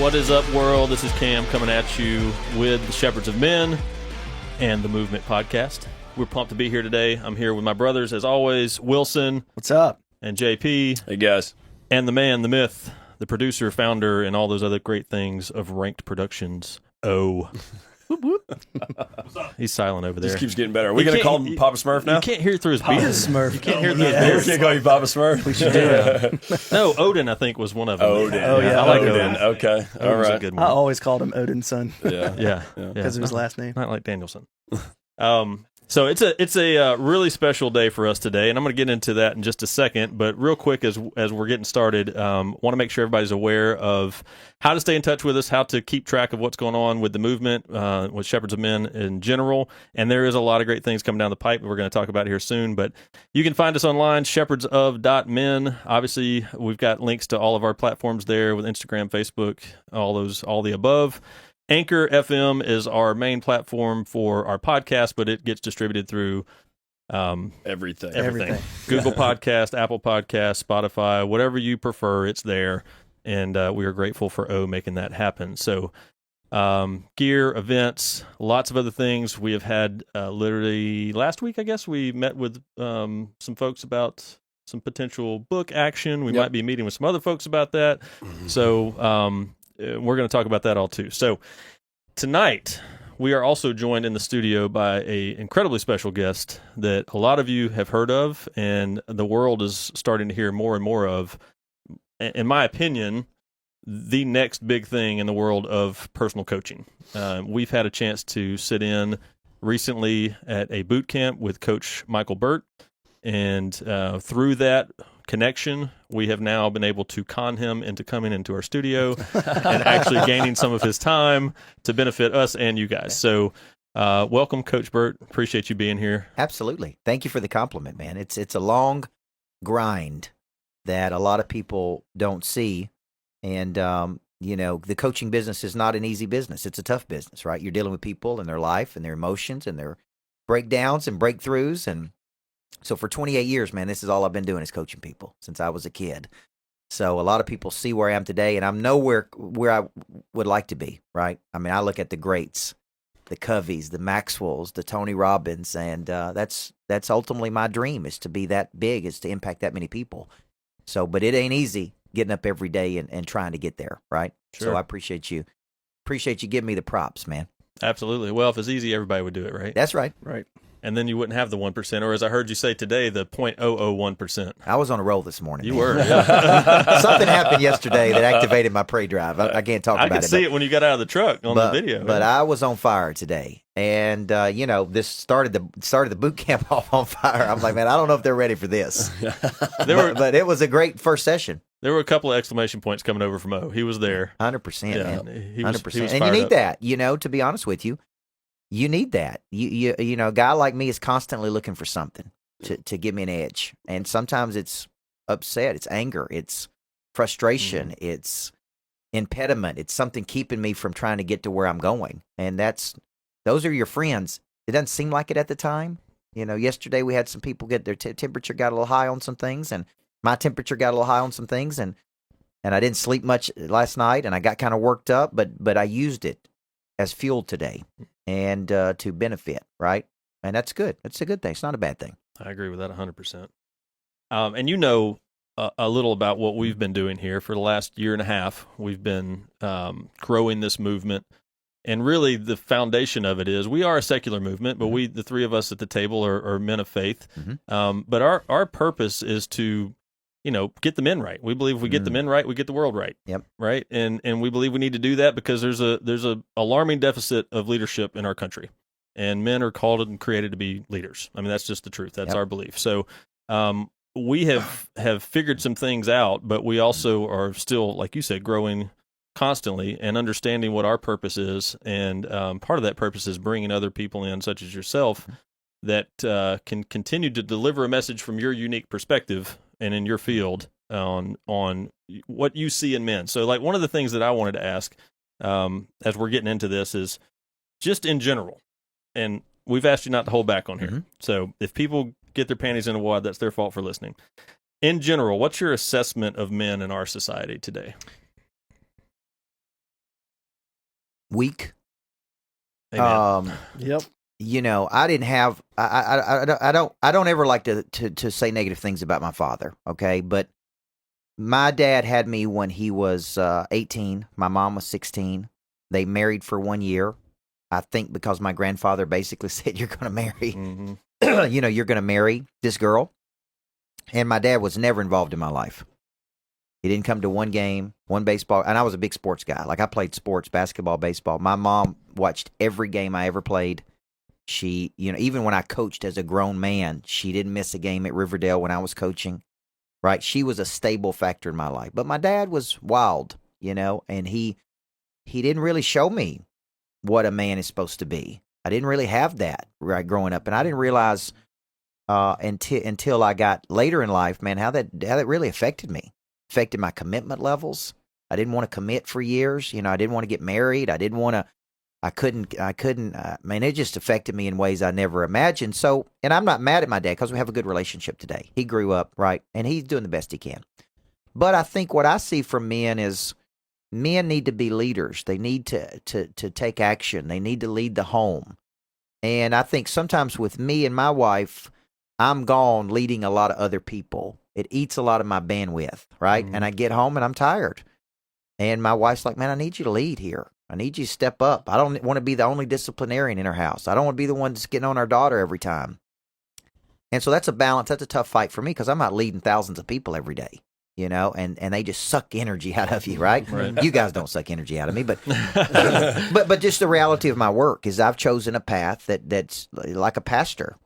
What is up, world? This is Cam coming at you with the Shepherds of Men and the Movement Podcast. We're pumped to be here today. I'm here with my brothers, as always, Wilson. What's up? And JP. Hey, guys. And the man, the myth, the producer, founder, and all those other great things of Ranked Productions. Oh. He's silent over there. This keeps getting better. Are we going to call him Papa Smurf now? You can't hear through his beard. Smurf. You can't hear through his We beard. can't call you Papa Smurf? We should do it. No, Odin, I think, was one of them. Odin. Oh, yeah. I like Odin. Odin. Okay. All Odin's a right. good I one. always called him Odin's son Yeah. Yeah. because of his last name. Not like Danielson. So it's a really special day for us today, and I'm going to get into that in just a second. But real quick, as we're getting started, want to make sure everybody's aware of how to stay in touch with us, how to keep track of what's going on with the movement, with Shepherds of Men in general. And there is a lot of great things coming down the pipe that we're going to talk about here soon. But you can find us online, shepherdsof.men. Obviously, we've got links to all of our platforms there with Instagram, Facebook, all the above. Anchor FM is our main platform for our podcast, but it gets distributed through Everything. Google Podcast, Apple Podcast, Spotify, whatever you prefer, it's there. And we are grateful for O making that happen. So gear, events, lots of other things. We have had literally last week, I guess, we met with some folks about some potential book action. We might be meeting with some other folks about that. So we're going to talk about that all too. So tonight, we are also joined in the studio by an incredibly special guest that a lot of you have heard of, and the world is starting to hear more and more of. In my opinion, the next big thing in the world of personal coaching. We've had a chance to sit in recently at a boot camp with Coach Michael Burt, and through that connection, we have now been able to con him into coming into our studio and actually gaining some of his time to benefit us and you guys. So welcome, Coach Burt. Appreciate you being here. Absolutely. Thank you for the compliment, man. It's a long grind that a lot of people don't see. And, the coaching business is not an easy business. It's a tough business, right? You're dealing with people and their life and their emotions and their breakdowns and breakthroughs. And so for 28 years, man, this is all I've been doing is coaching people since I was a kid. So a lot of people see where I am today, and I'm nowhere where I would like to be, right? I mean, I look at the greats, the Coveys, the Maxwells, the Tony Robbins, and that's ultimately my dream, is to be that big, is to impact that many people. So, but it ain't easy getting up every day and trying to get there, right? Sure. So I appreciate you giving me the props, man. Absolutely. Well, if it's easy, everybody would do it, right? That's right. Right. And then you wouldn't have the 1%, or as I heard you say today, the 0.001%. I was on a roll this morning. You man. were. Yeah. Something happened yesterday that activated my prey drive. I can't talk I about could it. see it when you got out of the truck on the video. But I was on fire today, and this started the boot camp off on fire. I'm like, man, I don't know if they're ready for this. But it was a great first session. There were a couple of exclamation points coming over from O. He was there. 100%, Yeah, man. he was 100%. fired And you need up. that, to be honest with you. You need that. A guy like me is constantly looking for something to give me an edge. And sometimes it's upset, it's anger, it's frustration, it's impediment, it's something keeping me from trying to get to where I'm going. And those are your friends. It doesn't seem like it at the time. Yesterday we had some people get their temperature got a little high on some things, and my temperature got a little high on some things, and I didn't sleep much last night, and I got kind of worked up, but I used it as fuel today. And to benefit, right? And that's good. That's a good thing. It's not a bad thing. I agree with that 100%. And you know a little about what we've been doing here for the last year and a half. We've been growing this movement. And really the foundation of it is we are a secular movement, but the three of us at the table are men of faith. But our purpose is to get the men right. We believe if we get the men right, we get the world right. Yep. Right. And we believe we need to do that because there's a alarming deficit of leadership in our country, and men are called and created to be leaders. I mean, that's just the truth. That's our belief. So, we have figured some things out, but we also are still, like you said, growing constantly and understanding what our purpose is. And, part of that purpose is bringing other people in, such as yourself, that, can continue to deliver a message from your unique perspective and in your field on what you see in men. So, like, one of the things that I wanted to ask, as we're getting into this, is just in general, and we've asked you not to hold back on here. So if people get their panties in a wad, that's their fault for listening. In general, what's your assessment of men in our society today? weak. Amen. Yep. You know, I didn't have. I don't ever like to say negative things about my father. Okay, but my dad had me when he was 18. My mom was 16. They married for 1 year. I think because my grandfather basically said, "You're going to marry." Mm-hmm. You know, you're going to marry this girl. And my dad was never involved in my life. He didn't come to one game, one baseball. And I was a big sports guy. Like I played sports, basketball, baseball. My mom watched every game I ever played. She, you know, even when I coached as a grown man, she didn't miss a game at Riverdale when I was coaching, right? She was a stable factor in my life. But my dad was wild, you know, and he didn't really show me what a man is supposed to be. I didn't really have that, right, growing up. And I didn't realize until I got later in life, man, how that really affected me, affected my commitment levels. I didn't want to commit for years. You know, I didn't want to get married. I couldn't, man, it just affected me in ways I never imagined. So, and I'm not mad at my dad because we have a good relationship today. He grew up, right, and he's doing the best he can. But I think what I see from men is men need to be leaders. They need to take action. They need to lead the home. And I think sometimes with me and my wife, I'm gone leading a lot of other people. It eats a lot of my bandwidth, right? Mm-hmm. And I get home and I'm tired. And my wife's like, man, I need you to lead here. I need you to step up. I don't want to be the only disciplinarian in our house. I don't want to be the one that's getting on our daughter every time. And so that's a balance. That's a tough fight for me because I'm not leading thousands of people every day, you know, and they just suck energy out of you, right? You guys don't suck energy out of me, but but just the reality of my work is I've chosen a path that's like a pastor,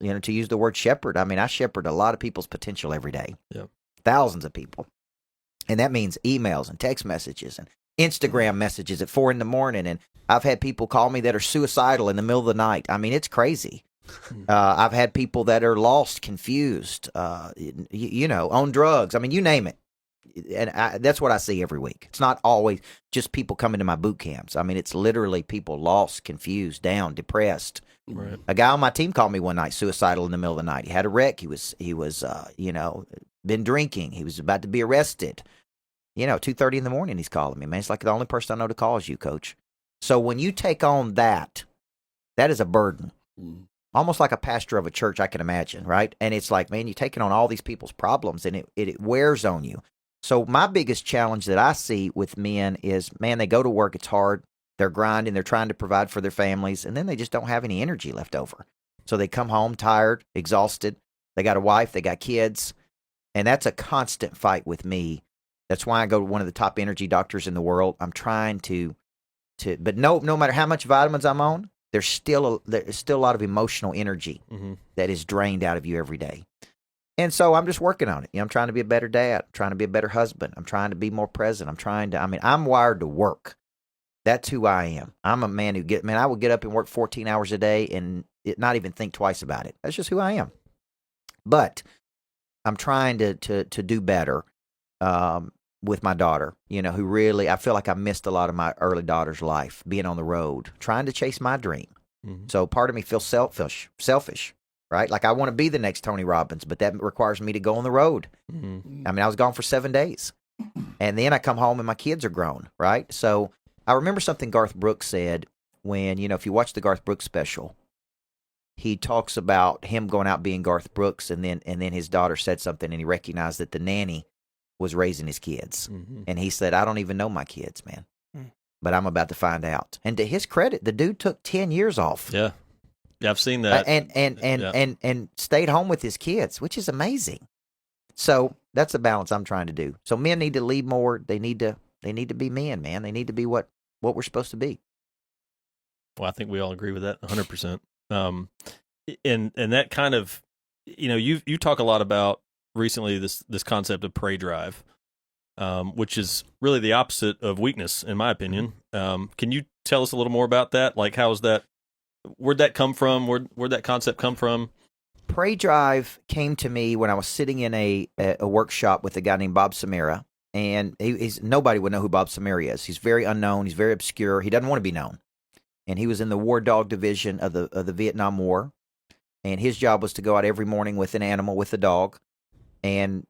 you know, to use the word shepherd. I mean, I shepherd a lot of people's potential every day, thousands of people. And that means emails and text messages and Instagram messages at 4 a.m. And I've had people call me that are suicidal in the middle of the night. I mean, it's crazy. I've had people that are lost, confused, you know, on drugs. I mean, you name it. And that's what I see every week. It's not always just people coming to my boot camps. I mean, it's literally people lost, confused, down, depressed. Right. A guy on my team called me one night, suicidal in the middle of the night. He had a wreck. He was you know, been drinking. He was about to be arrested. You know, 2:30 in the morning, he's calling me, man. It's like the only person I know to call is you, Coach. So when you take on that is a burden. Almost like a pastor of a church, I can imagine, right? And it's like, man, you're taking on all these people's problems, and it wears on you. So my biggest challenge that I see with men is, man, they go to work, it's hard, they're grinding, they're trying to provide for their families, and then they just don't have any energy left over. So they come home tired, exhausted. They got a wife, they got kids, and that's a constant fight with me. That's why I go to one of the top energy doctors in the world. I'm trying to but no matter how much vitamins I'm on, there's still a lot of emotional energy that is drained out of you every day. And so I'm just working on it. You know, I'm trying to be a better dad. I'm trying to be a better husband. I'm trying to be more present. I'm wired to work. That's who I am. I'm a man I will get up and work 14 hours a day and not even think twice about it. That's just who I am. But I'm trying to do better with my daughter, you know, who really, I feel like I missed a lot of my early daughter's life being on the road, trying to chase my dream. So part of me feels selfish, right? Like I want to be the next Tony Robbins, but that requires me to go on the road. I mean, I was gone for 7 days and then I come home and my kids are grown, right? So I remember something Garth Brooks said when, you know, if you watch the Garth Brooks special, he talks about him going out being Garth Brooks and then his daughter said something and he recognized that the nanny was raising his kids. And he said, I don't even know my kids, man, but I'm about to find out. And to his credit, the dude took 10 years off. Yeah. I've seen that. And stayed home with his kids, which is amazing. So that's the balance I'm trying to do. So men need to lead more. They need to be men, man. They need to be what we're supposed to be. Well, I think we all agree with that 100%. And that kind of, you know, you talk a lot about recently this concept of prey drive, which is really the opposite of weakness, in my opinion. Can you tell us a little more about that? Like, how is that? Where'd that come from? Where'd that concept come from? Prey drive came to me when I was sitting in a workshop with a guy named Bob Samara, and nobody would know who Bob Samara is. He's very unknown. He's very obscure. He doesn't want to be known. And he was in the war dog division of the Vietnam War, and his job was to go out every morning with an animal, with a dog, and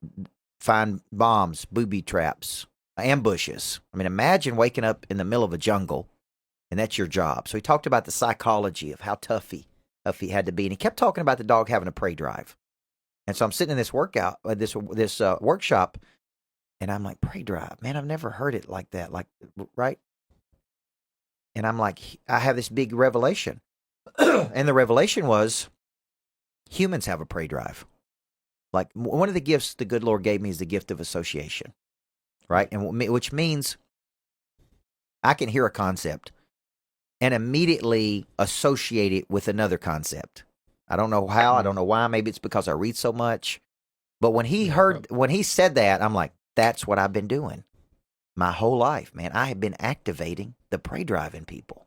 find bombs, booby traps, ambushes. I mean, imagine waking up in the middle of a jungle and that's your job. So he talked about the psychology of how tough he had to be, and he kept talking about the dog having a prey drive. And so I'm sitting in this workout, this workshop, and I'm like, prey drive, man, I've never heard it like that, like, right? And I'm like, I have this big revelation, and the revelation was, humans have a prey drive. Like, one of the gifts the good Lord gave me is the gift of association, right? And which means I can hear a concept and immediately associate it with another concept. I don't know how, I don't know why. Maybe it's because I read so much. But when he said that, I'm like, that's what I've been doing my whole life, man. I have been activating the prey drive in people.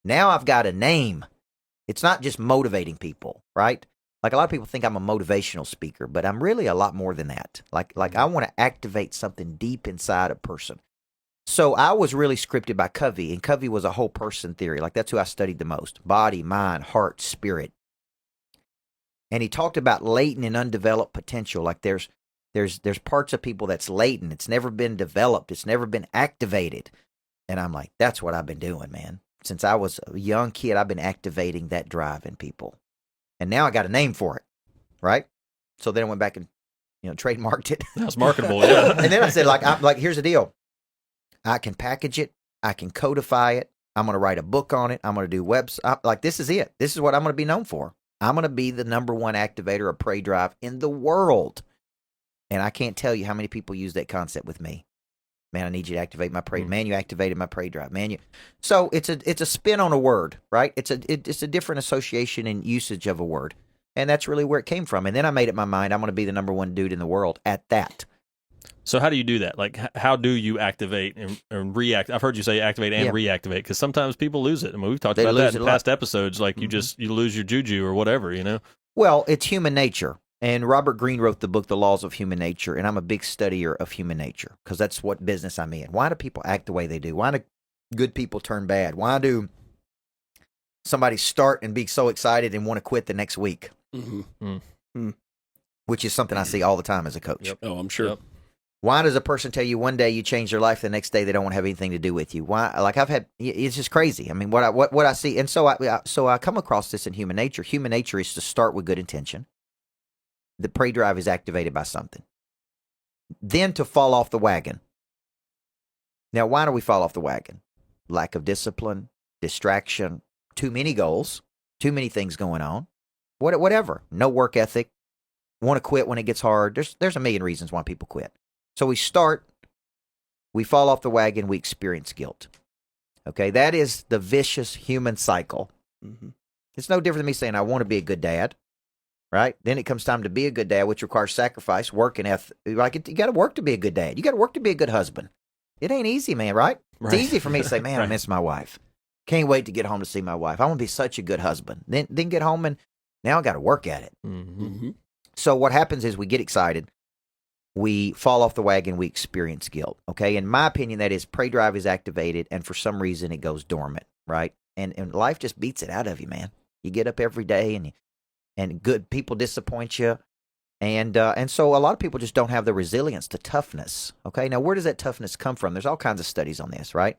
Now I've got a name. It's not just motivating people, right? Like, a lot of people think I'm a motivational speaker, but I'm really a lot more than that. Like I want to activate something deep inside a person. So I was really scripted by Covey, and Covey was a whole person theory. Like, that's who I studied the most: body, mind, heart, spirit. And he talked about latent and undeveloped potential. Like, there's parts of people that's latent. It's never been developed. It's never been activated. And I'm like, that's what I've been doing, man. Since I was a young kid, I've been activating that drive in people. And now I got a name for it, right? So then I went back and, trademarked it. That's marketable, yeah. And then I said, like, here's the deal. I can package it. I can codify it. I'm going to write a book on it. I'm going to do websites. Like, this is it. This is what I'm going to be known for. I'm going to be the number one activator of prey drive in the world. And I can't tell you how many people use that concept with me. Man, I need you to activate my prey. Man, you activated my prey drive. Man, you. So it's a spin on a word, right? It's a different association and usage of a word, and that's really where it came from. And then I made up my mind. I'm going to be the number one dude in the world at that. So how do you do that? Like, how do you activate and react? I've heard you say activate and reactivate, because sometimes people lose it. I mean, we've talked about that in past episodes. Like, you lose your juju or whatever, Well, it's human nature. And Robert Greene wrote the book, The Laws of Human Nature, and I'm a big studier of human nature, because that's what business I'm in. Why do people act the way they do? Why do good people turn bad? Why do somebody start and be so excited and want to quit the next week? Mm-hmm. Which is something I see all the time as a coach. Yep. Oh, I'm sure. Yep. Why does a person tell you one day you change their life, the next day they don't want to have anything to do with you? Why? Like, it's just crazy. I mean, what I see, and so I come across this in human nature. Human nature is to start with good intention. The prey drive is activated by something. Then to fall off the wagon. Now, why do we fall off the wagon? Lack of discipline, distraction, too many goals, too many things going on, whatever. No work ethic, want to quit when it gets hard. There's a million reasons why people quit. So we fall off the wagon, we experience guilt. Okay, that is the vicious human cycle. Mm-hmm. It's no different than me saying, I want to be a good dad. Right? Then it comes time to be a good dad, which requires sacrifice, work, and effort. Like, you got to work to be a good dad. You got to work to be a good husband. It ain't easy, man, right? It's easy for me to say, man, I miss my wife. Can't wait to get home to see my wife. I want to be such a good husband. Then get home, and now I got to work at it. Mm-hmm. So what happens is we get excited. We fall off the wagon. We experience guilt. Okay? In my opinion, that is, prey drive is activated, and for some reason it goes dormant, right? And life just beats it out of you, man. You get up every day, and good people disappoint you. And so a lot of people just don't have the resilience, the toughness. Okay, now where does that toughness come from? There's all kinds of studies on this, right?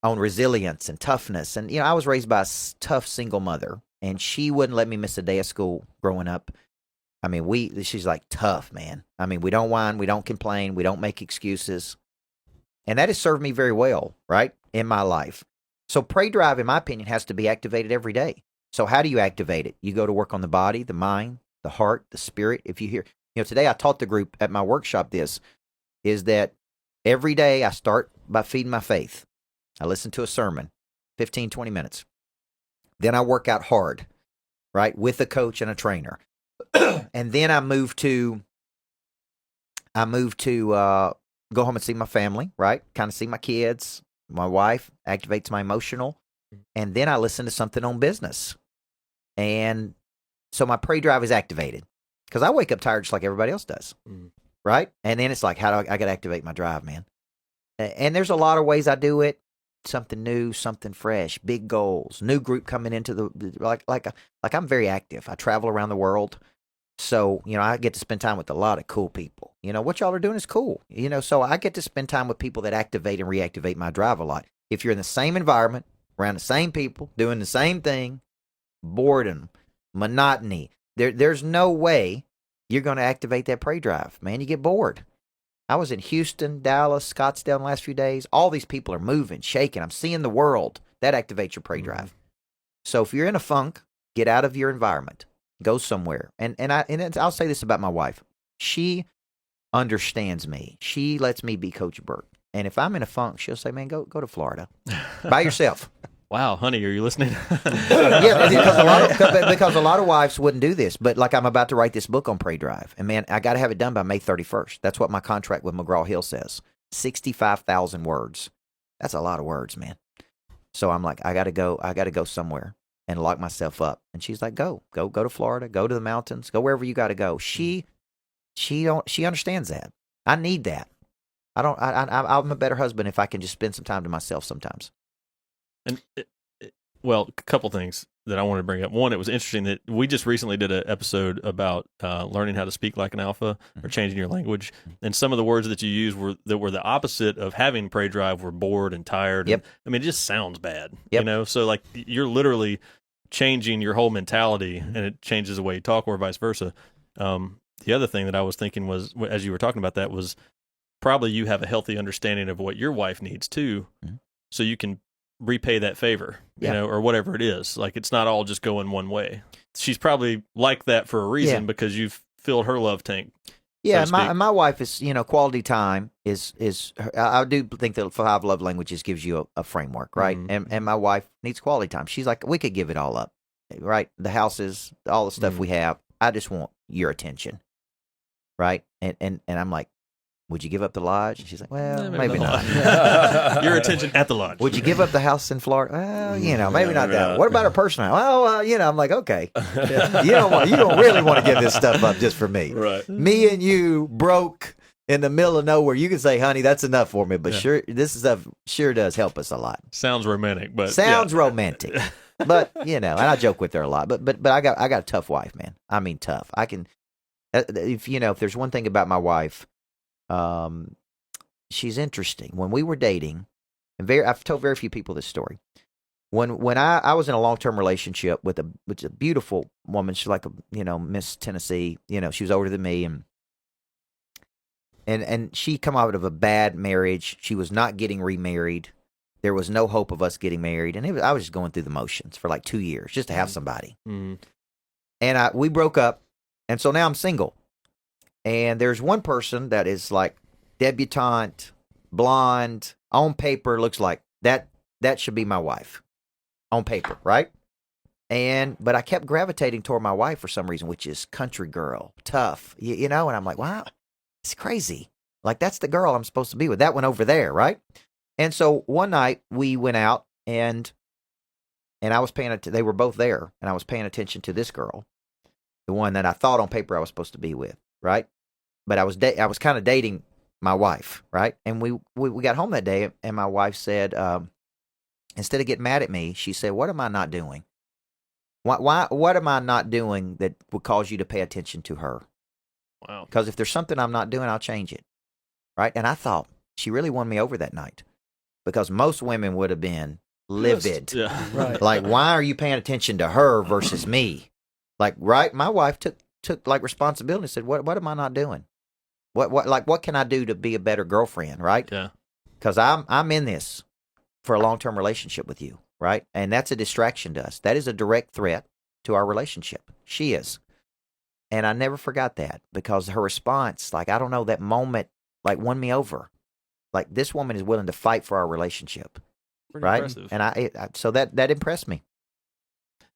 On resilience and toughness. And, I was raised by a tough single mother, and she wouldn't let me miss a day of school growing up. I mean, she's like, tough, man. I mean, we don't whine, we don't complain, we don't make excuses. And that has served me very well, right, in my life. So prey drive, in my opinion, has to be activated every day. So how do you activate it? You go to work on the body, the mind, the heart, the spirit. If you hear, today I taught the group at my workshop is that every day I start by feeding my faith. I listen to a sermon, 15, 20 minutes. Then I work out hard, right, with a coach and a trainer. And then I move to go home and see my family, right? Kind of see my kids, my wife, activates my emotional. And then I listen to something on business. And so my prey drive is activated, because I wake up tired just like everybody else does, right? And then it's like, I got to activate my drive, man. And there's a lot of ways I do it. Something new, something fresh, big goals, new group coming into like I'm very active. I travel around the world. So, I get to spend time with a lot of cool people. What y'all are doing is cool. So I get to spend time with people that activate and reactivate my drive a lot. If you're in the same environment, around the same people, doing the same thing, boredom, monotony. There's no way you're going to activate that prey drive, man. You get bored. I was in Houston, Dallas, Scottsdale in the last few days. All these people are moving, shaking. I'm seeing the world. That activates your prey drive. So if you're in a funk, get out of your environment. Go somewhere. And I'll say this about my wife. She understands me. She lets me be Coach Burt. And if I'm in a funk, she'll say, man, go to Florida by yourself. Wow, honey, are you listening? Yeah, because a lot of wives wouldn't do this. But like I'm about to write this book on prey drive. And man, I got to have it done by May 31st. That's what my contract with McGraw-Hill says. 65,000 words. That's a lot of words, man. So I'm like, I got to go somewhere and lock myself up. And she's like, go to Florida, go to the mountains, go wherever you got to go. She understands that. I need that. I'm a better husband if I can just spend some time to myself sometimes. And well, a couple things that I wanted to bring up. One, it was interesting that we just recently did an episode about learning how to speak like an alpha or changing your language. And some of the words that you used were the opposite of having prey drive were bored and tired. Yep. And, it just sounds bad, Yep. So like you're literally changing your whole mentality and it changes the way you talk or vice versa. The other thing that I was thinking was, as you were talking about that, was probably you have a healthy understanding of what your wife needs too. So you can repay that favor, or whatever it is. Like it's not all just going one way. She's probably like that for a reason because you've filled her love tank. Yeah, my wife is, quality time is I do think that 5 love languages gives you a framework, right? And my wife needs quality time. She's like, we could give it all up, right? The houses, all the stuff we have. I just want your attention, right? And I'm like, would you give up the lodge? And she's like, well, maybe not. Your attention at the lodge. Would you give up the house in Florida? Well, maybe not that. What about her personal? Well, I'm like, okay. You don't really want to give this stuff up just for me. Right. Me and you broke in the middle of nowhere. You can say, honey, that's enough for me. But sure, this stuff sure does help us a lot. Sounds romantic, but sounds romantic. But and I joke with her a lot. But I got a tough wife, man. I mean, tough. I can, if there's one thing about my wife. She's interesting. When we were dating, and I've told very few people this story. When I was in a long-term relationship with a beautiful woman, she's like Miss Tennessee. She was older than me, and she come out of a bad marriage. She was not getting remarried. There was no hope of us getting married, and I was just going through the motions for like 2 years just to have somebody. And we broke up, and so now I'm single. And there's one person that is like debutante, blonde, on paper looks like that should be my wife. On paper, right? But I kept gravitating toward my wife for some reason, which is country girl, tough, and I'm like, wow, it's crazy. Like that's the girl I'm supposed to be with. That one over there, right? And so one night we went out and I was they were both there, and I was paying attention to this girl, the one that I thought on paper I was supposed to be with, right? But I was kind of dating my wife, right? And we got home that day, and my wife said, instead of getting mad at me, she said, "What am I not doing? What am I not doing that would cause you to pay attention to her?" Wow. Because if there's something I'm not doing, I'll change it, right? And I thought she really won me over that night, because most women would have been livid, Right. like, why are you paying attention to her versus me? Like, right? My wife took like responsibility and said, "What am I not doing? What can I do to be a better girlfriend?" Right? Yeah. Because I'm in this for a long-term relationship with you, right? And that's a distraction to us. That is a direct threat to our relationship. She is. And I never forgot that, because her response, like, I don't know, that moment, like, won me over. Like, this woman is willing to fight for our relationship. Pretty right? impressive. And so that impressed me.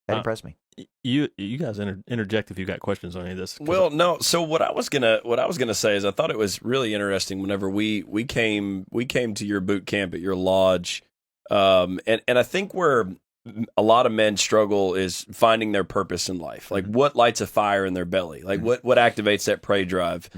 That impressed me. You guys interject if you got questions on any of this. Well, no. So what I was gonna say is I thought it was really interesting whenever we came to your boot camp at your lodge, and I think where a lot of men struggle is finding their purpose in life, like what lights a fire in their belly, like what activates that prey drive,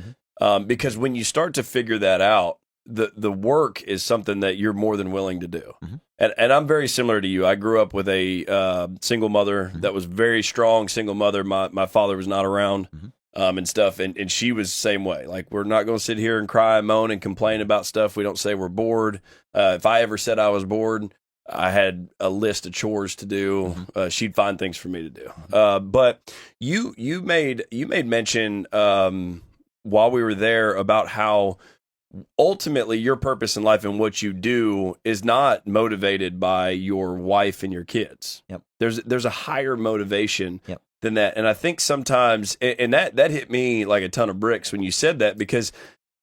because when you start to figure that out, the work is something that you're more than willing to do. And I'm very similar to you. I grew up with a single mother that was very strong single mother. My father was not around and stuff. And she was the same way. Like, we're not going to sit here and cry and moan and complain about stuff. We don't say we're bored. If I ever said I was bored, I had a list of chores to do. She'd find things for me to do. But you made mention while we were there about how ultimately your purpose in life and what you do is not motivated by your wife and your kids. Yep. There's a higher motivation Yep. than that. And I think sometimes, and that hit me like a ton of bricks when you said that, because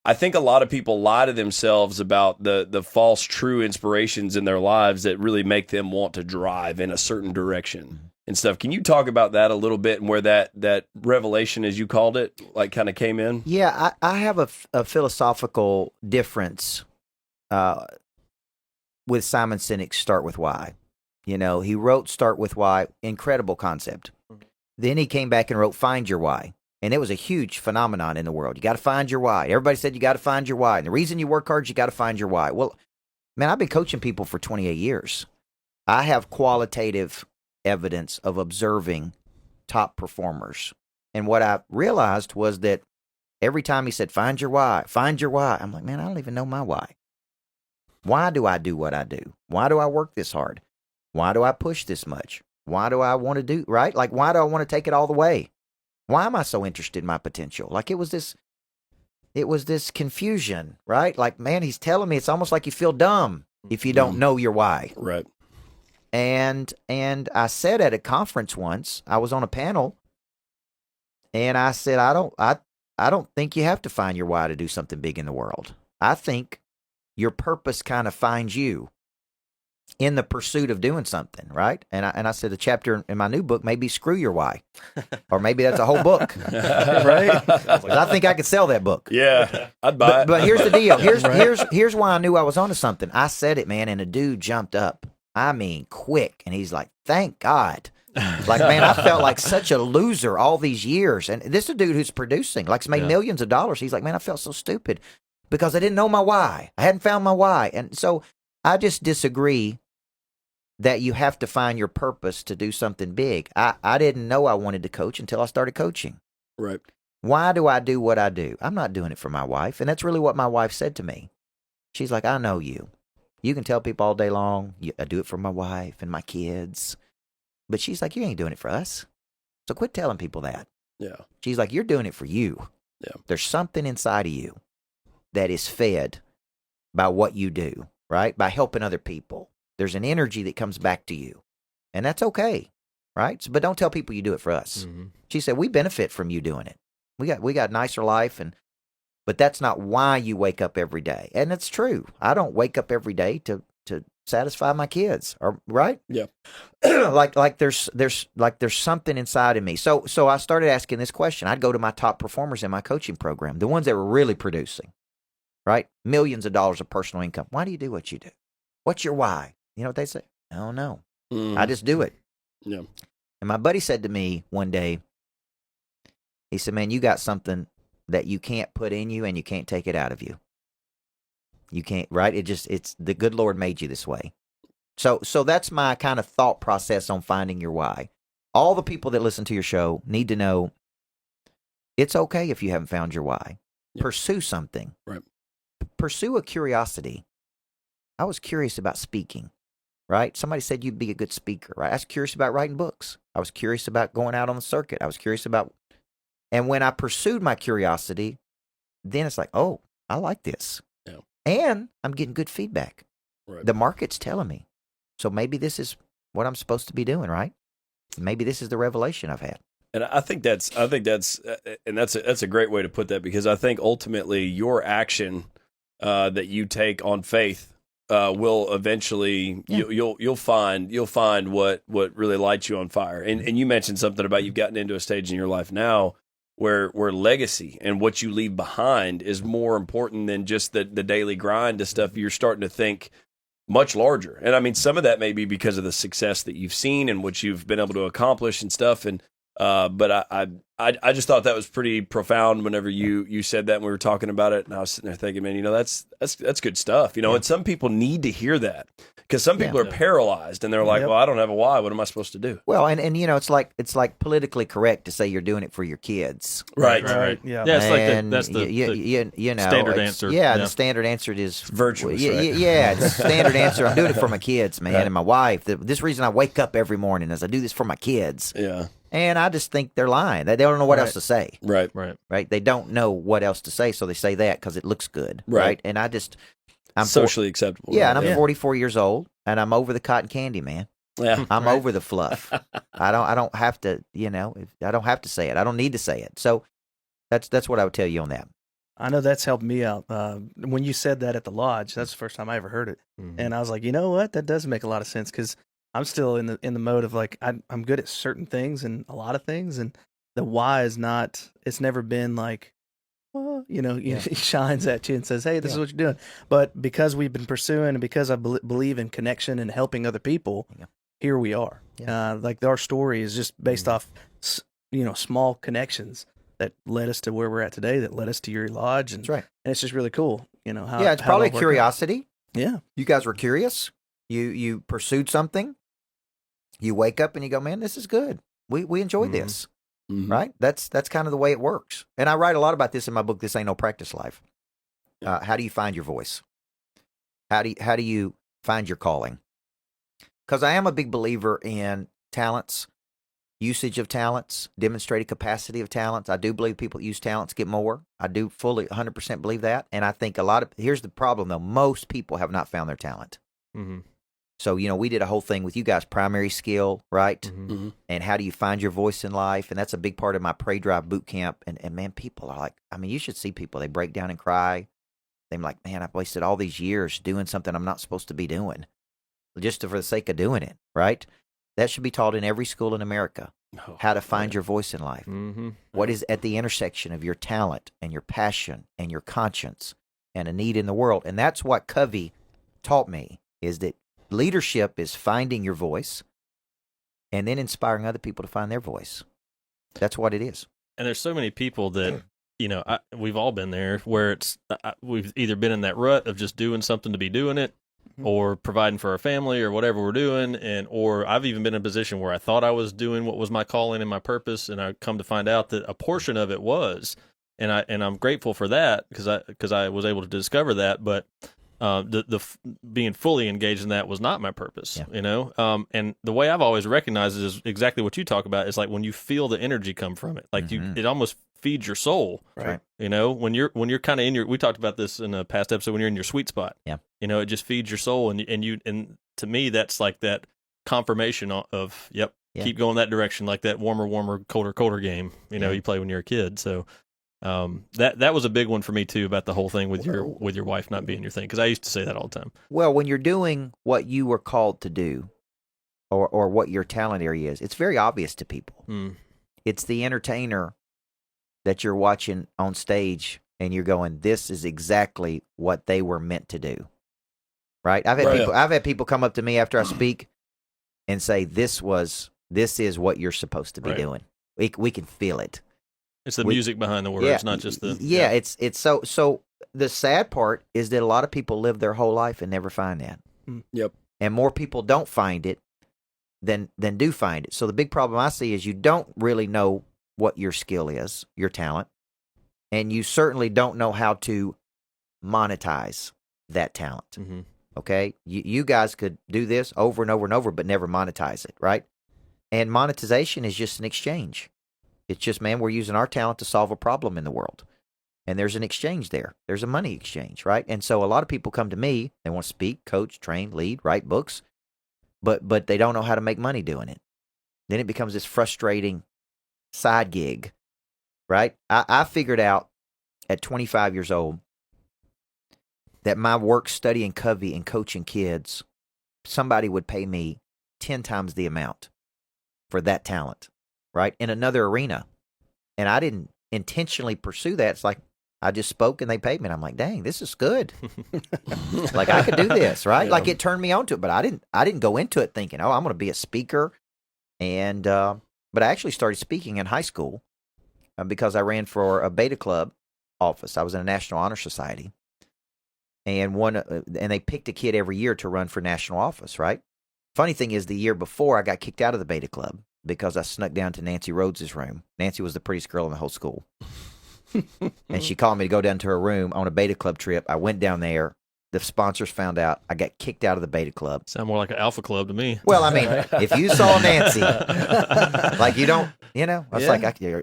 I think a lot of people lie to themselves about the false true inspirations in their lives that really make them want to drive in a certain direction and stuff. Can you talk about that a little bit and where that revelation, as you called it, like kind of came in? Yeah, I have a philosophical difference with Simon Sinek's Start With Why. You know, he wrote Start With Why, incredible concept. Then he came back and wrote Find Your Why. And it was a huge phenomenon in the world. You got to find your why. Everybody said you got to find your why. And the reason you work hard is you got to find your why. Well, man, I've been coaching people for 28 years. I have qualitative evidence of observing top performers. And what I realized was that every time he said, find your why, I'm like, man, I don't even know my why. Why do I do what I do? Why do I work this hard? Why do I push this much? Why do I want to do, right? Like, why do I want to take it all the way? Why am I so interested in my potential? Like it was this confusion, right? Like, man, he's telling me it's almost like you feel dumb if you don't know your why. Right. And I said at a conference once, I was on a panel, and I said, I don't think you have to find your why to do something big in the world. I think your purpose kind of finds you in the pursuit of doing something, right? And I said the chapter in my new book may be Screw Your Why. Or maybe that's a whole book. Right? I think I could sell that book. Yeah, I'd buy it. But here's the deal. Here's why I knew I was onto something. I said it, man, and a dude jumped up. I mean, quick. And he's like, thank God. Like, man, I felt like such a loser all these years. And this is a dude who's producing, like, he's made millions of dollars. He's like, man, I felt so stupid because I didn't know my why. I hadn't found my why. And so I just disagree that you have to find your purpose to do something big. I didn't know I wanted to coach until I started coaching. Right. Why do I do what I do? I'm not doing it for my wife. And that's really what my wife said to me. She's like, I know you. You can tell people all day long, I do it for my wife and my kids. But she's like, you ain't doing it for us. So quit telling people that. Yeah. She's like, you're doing it for you. Yeah. There's something inside of you that is fed by what you do, right? By helping other people. There's an energy that comes back to you. And that's okay, right? So, but don't tell people you do it for us. Mm-hmm. She said, we benefit from you doing it. We got a nicer life, but that's not why you wake up every day. And it's true. I don't wake up every day to satisfy my kids, or right? Yeah. like there's something inside of me. So I started asking this question. I'd go to my top performers in my coaching program, the ones that were really producing, right? Millions of dollars of personal income. Why do you do what you do? What's your why? You know what they say? I don't know. I just do it. Yeah. And my buddy said to me one day, he said, man, you got something that you can't put in you and you can't take it out of you. You can't, right? It's the good Lord made you this way. So that's my kind of thought process on finding your why. All the people that listen to your show need to know it's okay if you haven't found your why. Yep. Pursue something. Right. Pursue a curiosity. I was curious about speaking, right? Somebody said you'd be a good speaker, right? I was curious about writing books. I was curious about going out on the circuit. I was curious about, and when I pursued my curiosity, then it's like, oh, I like this. Yeah. And I'm getting good feedback. Right. The market's telling me. So maybe this is what I'm supposed to be doing, right? Maybe this is the revelation I've had. And I think that's a great way to put that, because I think ultimately your action that you take on faith will eventually you'll find what really lights you on fire. And you mentioned something about you've gotten into a stage in your life now where legacy and what you leave behind is more important than just the daily grind of stuff. You're starting to think much larger. And I mean, some of that may be because of the success that you've seen and what you've been able to accomplish and stuff. And but I just thought that was pretty profound whenever you said that and we were talking about it, and I was sitting there thinking, man, that's good stuff, and some people need to hear that because some people are paralyzed and they're like, well, I don't have a why. What am I supposed to do? Well, and it's like politically correct to say you're doing it for your kids. Right. Yeah. It's like that's the standard answer. Yeah, the standard answer is virtuous. Yeah, it's standard answer. I'm doing it for my kids, man, and my wife. This reason I wake up every morning is I do this for my kids. Yeah. And I just think they're lying. They don't know what else to say. Right. They don't know what else to say, so they say that because it looks good. Right. And I'm socially acceptable. Yeah, and I'm 44 years old, and I'm over the cotton candy, man. Yeah. I'm over the fluff. I don't have to, I don't have to say it. I don't need to say it. So that's what I would tell you on that. I know that's helped me out. When you said that at the lodge, that's the first time I ever heard it. Mm-hmm. And I was like, you know what? That does make a lot of sense because I'm still in the mode of like I'm good at certain things and a lot of things, and the why is not. It's never been like, well, he shines at you and says, "Hey, this is what you're doing." But because we've been pursuing, and because I believe in connection and helping other people, here we are. Like our story is just based off, small connections that led us to where we're at today. That led us to your lodge, and that's right. And it's just really cool. How it's probably a curiosity. Yeah, you guys were curious. You pursued something. You wake up and you go, man, this is good. We enjoyed this, right? That's kind of the way it works. And I write a lot about this in my book, This Ain't No Practice Life. How do you find your voice? How do you find your calling? Because I am a big believer in talents, usage of talents, demonstrated capacity of talents. I do believe people use talents get more. I do fully 100% believe that. And I think here's the problem though. Most people have not found their talent. Mm-hmm. So, we did a whole thing with you guys, primary skill, right? Mm-hmm. And how do you find your voice in life? And that's a big part of my Pray Drive boot camp. And man, people are like, you should see people. They break down and cry. They're like, man, I've wasted all these years doing something I'm not supposed to be doing just for the sake of doing it, right? That should be taught in every school in America, how to find your voice in life. Mm-hmm. What is at the intersection of your talent and your passion and your conscience and a need in the world. And that's what Covey taught me, is that leadership is finding your voice and then inspiring other people to find their voice. That's what it is. And there's so many people that, we've all been there where it's, we've either been in that rut of just doing something to be doing it or providing for our family or whatever we're doing. Or I've even been in a position where I thought I was doing what was my calling and my purpose. And I come to find out that a portion of it was, and I'm grateful for that because I was able to discover that. But the being fully engaged in that was not my purpose, and the way I've always recognized it is exactly what you talk about. Is like when you feel the energy come from it, like it almost feeds your soul, right? When you're kind of in we talked about this in a past episode, when you're in your sweet spot, it just feeds your soul, and to me that's like that confirmation of keep going that direction, like that warmer, colder game, you play when you're a kid, so. That was a big one for me too, about the whole thing with your wife not being your thing, because I used to say that all the time. Well, when you're doing what you were called to do, or what your talent area is, it's very obvious to people. It's the entertainer that you're watching on stage, and you're going, "This is exactly what they were meant to do." Right? I've had people come up to me after I speak and say, "This is what you're supposed to be doing." We can feel it. It's the music behind the words, not just the... It's so the sad part is that a lot of people live their whole life and never find that. Yep. And more people don't find it than do find it. So the big problem I see is you don't really know what your skill is, your talent, and you certainly don't know how to monetize that talent. Mm-hmm. Okay? You guys could do this over and over and over, but never monetize it, right? And monetization is just an exchange. It's just, man, we're using our talent to solve a problem in the world. And there's an exchange there. There's a money exchange, right? And so a lot of people come to me, they want to speak, coach, train, lead, write books, but they don't know how to make money doing it. Then it becomes this frustrating side gig, right? I figured out at 25 years old that my work studying Covey and coaching kids, somebody would pay me 10 times the amount for that talent. Right, in another arena, and I didn't intentionally pursue that. It's like I just spoke and they paid me, and I'm like, dang, this is good. Like I could do this, right? Yeah. Like it turned me on to it, but I didn't go into it thinking, oh, I'm going to be a speaker, and but I actually started speaking in high school, because I ran for a Beta Club office. I was in a National Honor Society. And and they picked a kid every year to run for national office, right? Funny thing is, the year before, I got kicked out of the Beta Club because I snuck down to Nancy Rhodes' room. Nancy was the prettiest girl in the whole school. And she called me to go down to her room on a Beta Club trip. I went down there. The sponsors found out. I got kicked out of the Beta Club. Sound more like an Alpha Club to me. Well, I mean, if you saw Nancy, like you don't, I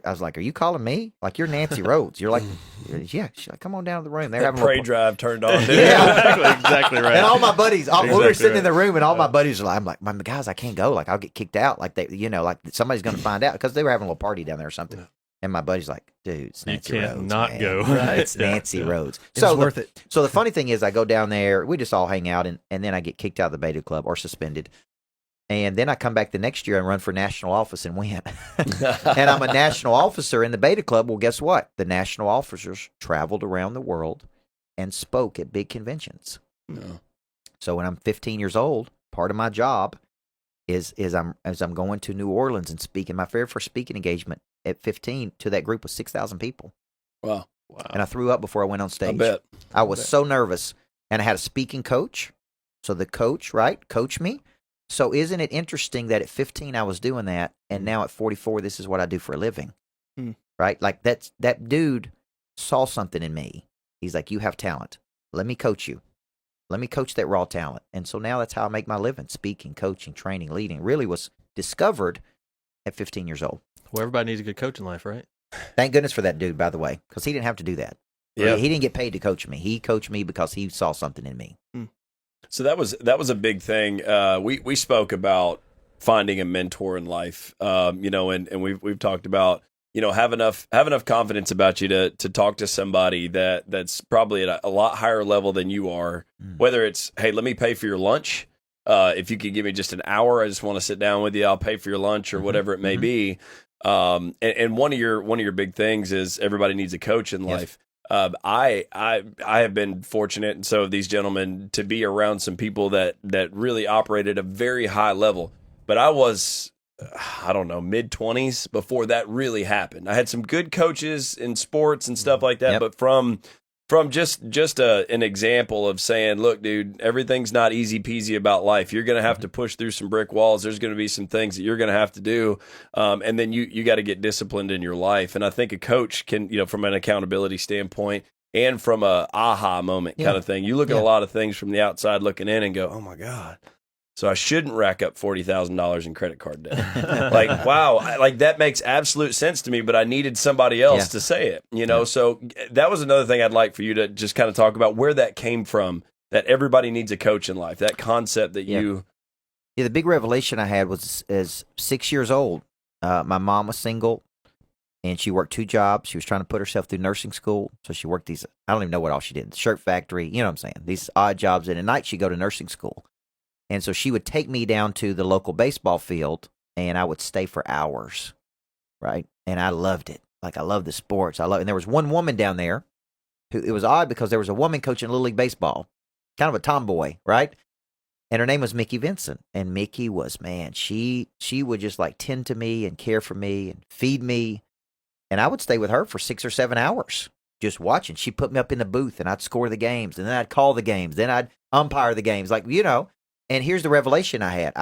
was like, are you calling me? Like, you're Nancy Rhodes. You're like, yeah. She's like, come on down to the room. They're having pray drive turned on. Yeah, exactly right. And all my buddies, we were sitting right. in the room, and all my buddies were like, I'm like, my guys, I can't go. Like, I'll get kicked out. Like like somebody's going to find out, because they were having a little party down there or something. And my buddy's like, dude, it's Nancy you can't Rhodes. not man. go. Right. It's Nancy Rhodes. It's worth it. So the funny thing is, I go down there, we just all hang out, and then I get kicked out of the Beta Club or suspended. And then I come back the next year and run for national office and win. And I'm a national officer in the Beta Club. Well, guess what? The national officers traveled around the world and spoke at big conventions. No. So when I'm 15 years old, part of my job is I'm going to New Orleans and speaking. My very first speaking engagement at 15 to that group was 6,000 people. Wow. And I threw up before I went on stage. I bet. I was so nervous. And I had a speaking coach. So the coach, coached me. So isn't it interesting that at 15 I was doing that, and now at 44 this is what I do for a living? Right? Like that dude saw something in me. He's like, you have talent. Let me coach you. Let me coach that raw talent. And so now that's how I make my living, speaking, coaching, training, leading. Really was discovered at 15 years old. Well, everybody needs a good coach in life, right? Thank goodness for that dude, by the way, because he didn't have to do that. Yeah. He didn't get paid to coach me. He coached me because he saw something in me. So that was a big thing. We spoke about finding a mentor in life, and we've talked about, have enough confidence about you to talk to somebody that's probably at a lot higher level than you are. Whether it's, hey, let me pay for your lunch. If you could give me just an hour, I just want to sit down with you. I'll pay for your lunch or whatever it may be. And one of your big things is everybody needs a coach in life. I have been fortunate, and so have these gentlemen, to be around some people that really operate at a very high level. But I was, mid-20s before that really happened. I had some good coaches in sports and stuff like that, Yep. but from just an example of saying, look, dude, everything's not easy peasy about life. You're going to have to push through some brick walls. There's going to be some things that you're going to have to do. And then you got to get disciplined in your life. And I think a coach can, from an accountability standpoint and from a aha moment kind of thing, you look at a lot of things from the outside looking in and go, oh my God. So I shouldn't rack up $40,000 in credit card debt. Like, wow, that makes absolute sense to me, but I needed somebody else to say it, So that was another thing I'd like for you to just kind of talk about, where that came from, that everybody needs a coach in life, that concept that you... Yeah, the big revelation I had was as 6 years old. My mom was single, and she worked 2 jobs. She was trying to put herself through nursing school, so she worked these, I don't even know what all she did, shirt factory, you know what I'm saying, these odd jobs, and at night she'd go to nursing school. And so she would take me down to the local baseball field, and I would stay for hours, right? And I loved it. Like, I love the sports. And there was one woman down there who, it was odd because there was a woman coaching Little League Baseball, kind of a tomboy, right? And her name was Mickey Vincent. And Mickey was, man, she would just like tend to me and care for me and feed me. And I would stay with her for 6 or 7 hours just watching. She'd put me up in the booth, and I'd score the games, and then I'd call the games, then I'd umpire the games, like, And here's the revelation I had.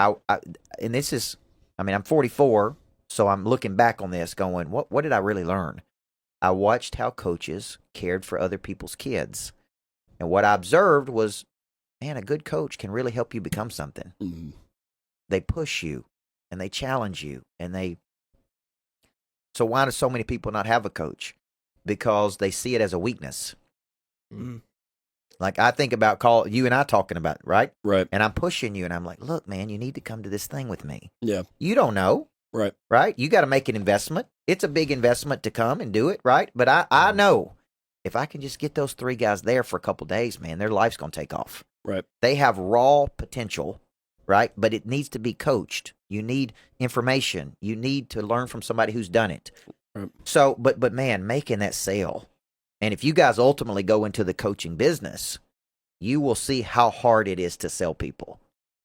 And this is, I'm 44, so I'm looking back on this going, what did I really learn? I watched how coaches cared for other people's kids. And what I observed was, man, a good coach can really help you become something. Mm-hmm. They push you, and they challenge you, so why do so many people not have a coach? Because they see it as a weakness. Mm. Like, I think about you and I talking about it, right? Right. And I'm pushing you, and I'm like, look, man, you need to come to this thing with me. Yeah. You don't know. Right? You got to make an investment. It's a big investment to come and do it, right? But I know if I can just get those 3 guys there for a couple days, man, their life's going to take off. Right. They have raw potential, right? But it needs to be coached. You need information. You need to learn from somebody who's done it. Right. So, but man, making that sale. And if you guys ultimately go into the coaching business, you will see how hard it is to sell people.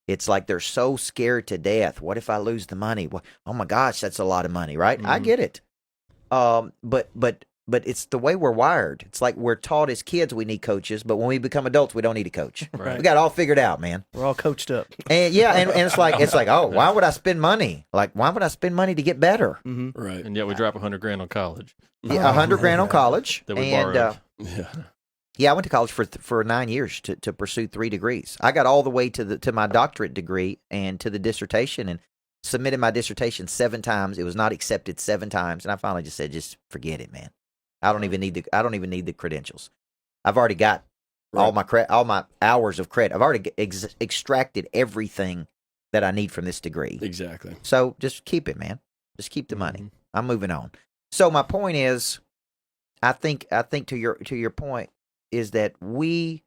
It's like they're so scared to death. What if I lose the money? Oh my gosh, that's a lot of money, right? Mm-hmm. I get it. But it's the way we're wired. It's like we're taught as kids we need coaches, but when we become adults, we don't need a coach. Right. We got it all figured out, man. We're all coached up. And and it's like, oh, why would I spend money? Like, why would I spend money to get better? Mm-hmm. Right. And yet we drop $100,000 on college. Yeah, $100,000 on college. That we and borrowed. yeah, I went to college for 9 years to pursue 3 degrees. I got all the way to my doctorate degree and to the dissertation, and submitted my dissertation 7 times. It was not accepted 7 times, and I finally just said, just forget it, man. I don't even need the credentials. I've already got all my hours of credit. I've already extracted everything that I need from this degree. Exactly. So just keep it, man. Just keep the money. I'm moving on. So my point is, I think to your point is that we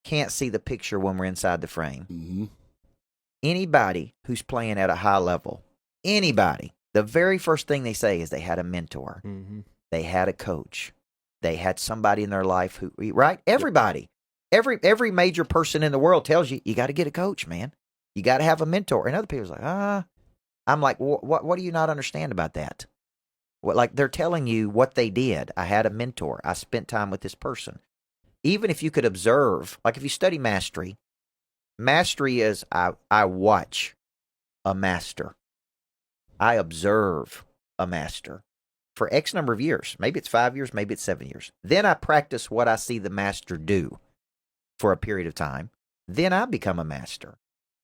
can't see the picture when we're inside the frame. Mm-hmm. Anybody who's playing at a high level, anybody, the very first thing they say is they had a mentor. Mm-hmm. They had a coach. They had somebody in their life who, right? Everybody, every major person in the world tells you got to get a coach, man. You got to have a mentor. And other people's like, I'm like, what do you not understand about that? What, like they're telling you what they did. I had a mentor. I spent time with this person. Even if you could observe, like if you study mastery is I watch a master. I observe a master for X number of years. Maybe it's 5 years, maybe it's 7 years. Then I practice what I see the master do for a period of time. Then I become a master.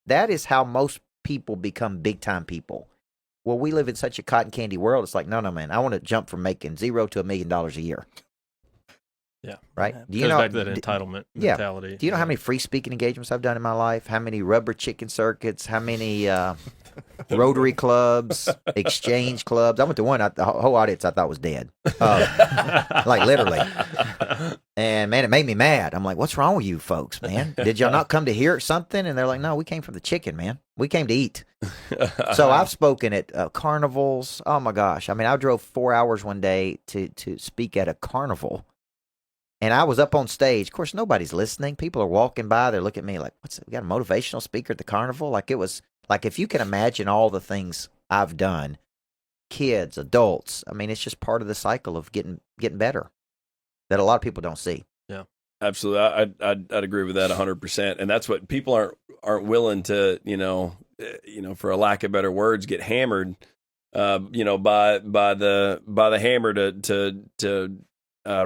That is how most people become big-time people. Well, we live in such a cotton candy world. It's like, no, man, I want to jump from making $0 to $1 million a year. Yeah. Right? Do you know back to that entitlement mentality? Do you know how many free speaking engagements I've done in my life? How many rubber chicken circuits? How many Rotary clubs, exchange clubs? I went to one. The whole audience I thought was dead, like literally. And man, it made me mad. I'm like, "What's wrong with you folks, man? Did y'all not come to hear something?" And they're like, "No, we came from the chicken, man. We came to eat." So I've spoken at carnivals. Oh my gosh! I mean, I drove 4 hours one day to speak at a carnival. And I was up on stage. Of course, nobody's listening. People are walking by. They're looking at me like, we got a motivational speaker at the carnival? Like it was, like if you can imagine all the things I've done, kids, adults, I mean, it's just part of the cycle of getting better that a lot of people don't see. Yeah, absolutely. I'd agree with that 100%. And that's what people aren't willing to, for a lack of better words, get hammered, by the hammer to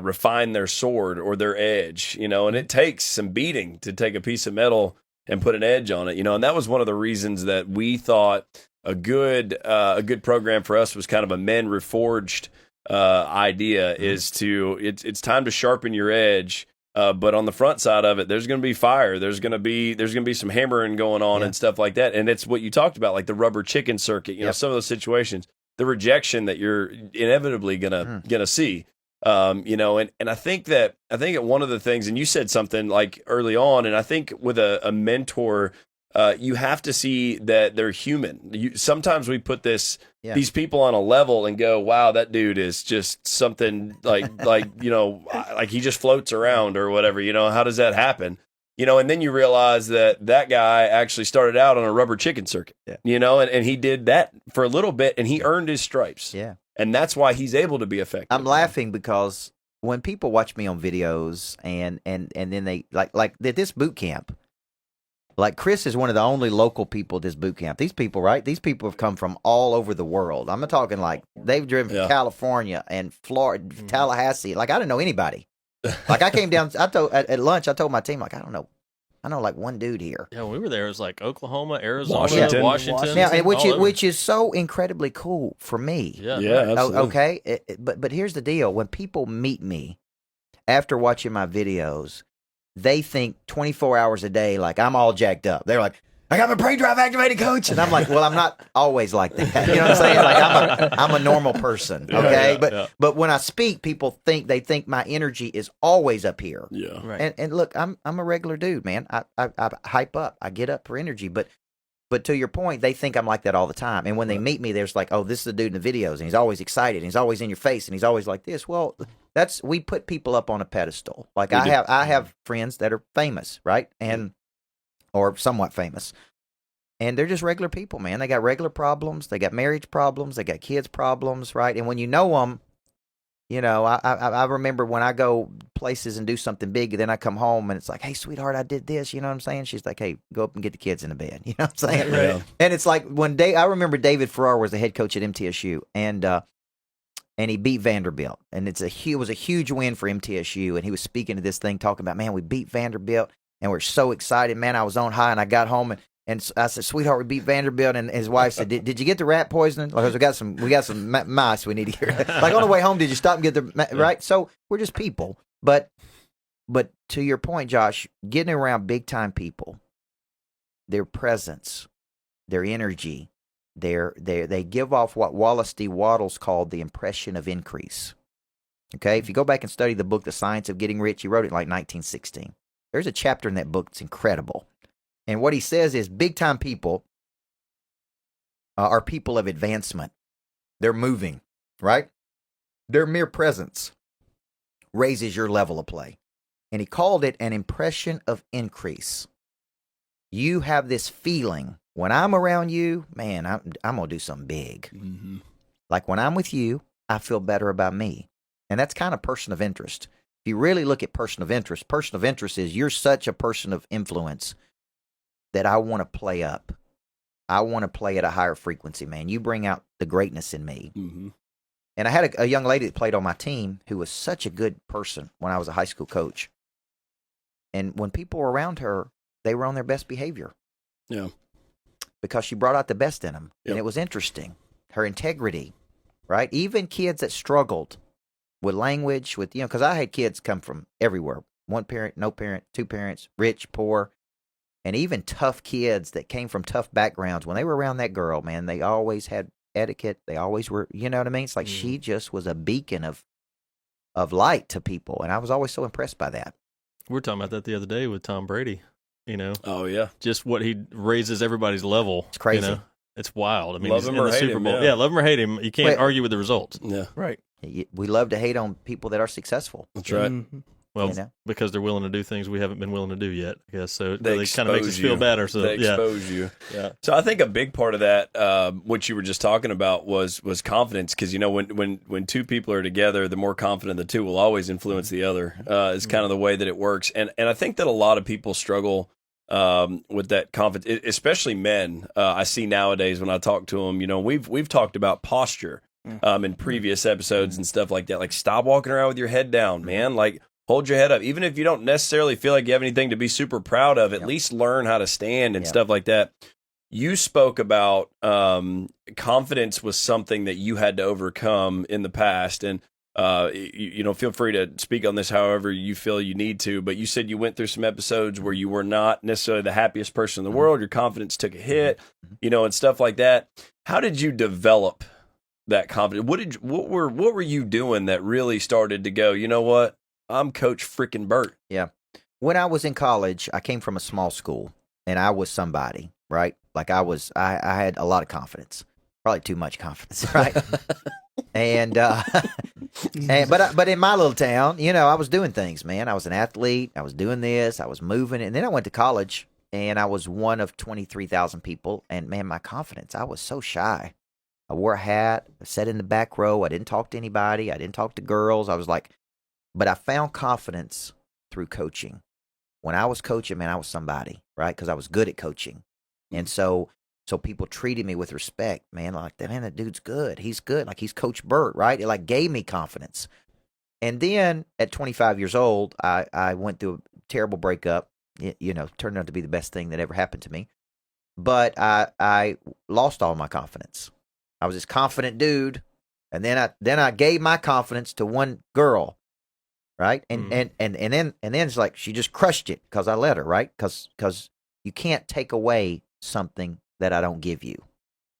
refine their sword or their edge, and it takes some beating to take a piece of metal and put an edge on it, and that was one of the reasons that we thought a good program for us was kind of a men reforged idea. Is it's time to sharpen your edge, but on the front side of it, there's going to be fire, there's going to be some hammering going on and stuff like that, and it's what you talked about, like the rubber chicken circuit, some of those situations, the rejection that you're inevitably gonna see. And I think that one of the things, and you said something like early on, and I think with a mentor, you have to see that they're human. Sometimes we put these people on a level and go, wow, that dude is just something like he just floats around or whatever, how does that happen? And then you realize that guy actually started out on a rubber chicken circuit, and he did that for a little bit and he earned his stripes. Yeah. And that's why he's able to be effective. I'm laughing because when people watch me on videos and then they like at this boot camp, like Chris is one of the only local people at this boot camp. These people, right? These people have come from all over the world. I'm not talking like they've driven from California and Florida, Tallahassee. Like I didn't know anybody. Like I came down. At lunch, I told my team, like I know like one dude here. Yeah, when we were there, it was like Oklahoma, Arizona, Washington. Yeah, which is so incredibly cool for me. Yeah, absolutely. Okay, but here's the deal: when people meet me after watching my videos, they think 24 hours a day, like I'm all jacked up. They're like, I got my brain drive activated, coach. And I'm like, well, I'm not always like that. You know what I'm saying? Like I'm a normal person. Okay. But when I speak, people think my energy is always up here. Yeah. Right. And look, I'm a regular dude, man. I hype up. I get up for energy. But to your point, they think I'm like that all the time. And when they meet me, there's like, oh, this is the dude in the videos, and he's always excited, and he's always in your face, and he's always like this. Well, we put people up on a pedestal. Like I have friends that are famous, right? Or somewhat famous. And they're just regular people, man. They got regular problems. They got marriage problems. They got kids problems, right? And when you know them, You know, I remember when I go places and do something big, then I come home and it's like, hey, sweetheart, I did this. You know what I'm saying? She's like, hey, go up and get the kids in the bed. You know what I'm saying? Right. And it's like I remember David Farrar was the head coach at MTSU, and he beat Vanderbilt, and it was a huge win for MTSU. And he was speaking to this thing, talking about, man, we beat Vanderbilt, and we're so excited, man. I was on high, and I got home and I said, sweetheart, we beat Vanderbilt. And his wife said, did you get the rat poisoning? Because we got some mice we need to hear. Like on the way home, did you stop and get the right? So we're just people. But to your point, Josh, getting around big time people, their presence, their energy, they give off what Wallace D. Wattles called the impression of increase. Okay, if you go back and study the book, The Science of Getting Rich, he wrote it in like 1916. There's a chapter in that book that's incredible. And what he says is big-time people are people of advancement. They're moving, right? Their mere presence raises your level of play. And he called it an impression of increase. You have this feeling, when I'm around you, man, I'm going to do something big. Mm-hmm. Like when I'm with you, I feel better about me. And that's kind of person of interest. If you really look at person of interest is you're such a person of influence that I want to play up. I want to play at a higher frequency, man. You bring out the greatness in me. Mm-hmm. And I had a young lady that played on my team who was such a good person when I was a high school coach. And when people were around her, they were on their best behavior. Yeah. Because she brought out the best in them. Yep. And it was interesting. Her integrity, right? Even kids that struggled with language, because I had kids come from everywhere. One parent, no parent, two parents, rich, poor. And even tough kids that came from tough backgrounds, when they were around that girl, man, they always had etiquette. They always were, you know what I mean? It's like she just was a beacon of light to people. And I was always so impressed by that. We were talking about that the other day with Tom Brady, Oh, yeah. just what he raises everybody's level. It's crazy. It's wild. I mean, Love he's him in or the hate Super him, Bowl. yeah. Love him or hate him. You can't argue with the results. Yeah. Right. We love to hate on people that are successful. That's right. Mhm. Well, You know? because they're willing to do things we haven't been willing to do yet, I guess. So it They really kind of makes us expose feel you. better. So They yeah. expose you. Yeah. So I think a big part of that, what you were just talking about, was confidence. Because when two people are together, the more confident the two will always influence the other. Is kind of the way that it works. And I think that a lot of people struggle with that confidence, especially men. I see nowadays when I talk to them. We've talked about posture in previous episodes and stuff like that. Like, stop walking around with your head down, man. Like, hold your head up. Even if you don't necessarily feel like you have anything to be super proud of, at least learn how to stand and stuff like that. You spoke about confidence was something that you had to overcome in the past. And, feel free to speak on this however you feel you need to. But you said you went through some episodes where you were not necessarily the happiest person in the world. Your confidence took a hit, and stuff like that. How did you develop that confidence? What were you doing that really started to go, you know what? I'm Coach freaking Burt. Yeah. When I was in college, I came from a small school, and I was somebody, right? Like I had a lot of confidence, probably too much confidence, right? But in my little town, I was doing things, man. I was an athlete. I was doing this. I was moving, and then I went to college, and I was one of 23,000 people. And man, my confidence, I was so shy. I wore a hat. I sat in the back row. I didn't talk to anybody. I didn't talk to girls. I was like. But I found confidence through coaching. When I was coaching, man, I was somebody, right? Because I was good at coaching. And so people treated me with respect, man. Like, that dude's good. He's good. Like, he's Coach Burt, right? It like gave me confidence. And then at 25 years old, I went through a terrible breakup. It, turned out to be the best thing that ever happened to me. But I lost all my confidence. I was this confident dude. And then I gave my confidence to one girl. Right. And then it's like she just crushed it because I let her. Right. Because you can't take away something that I don't give you.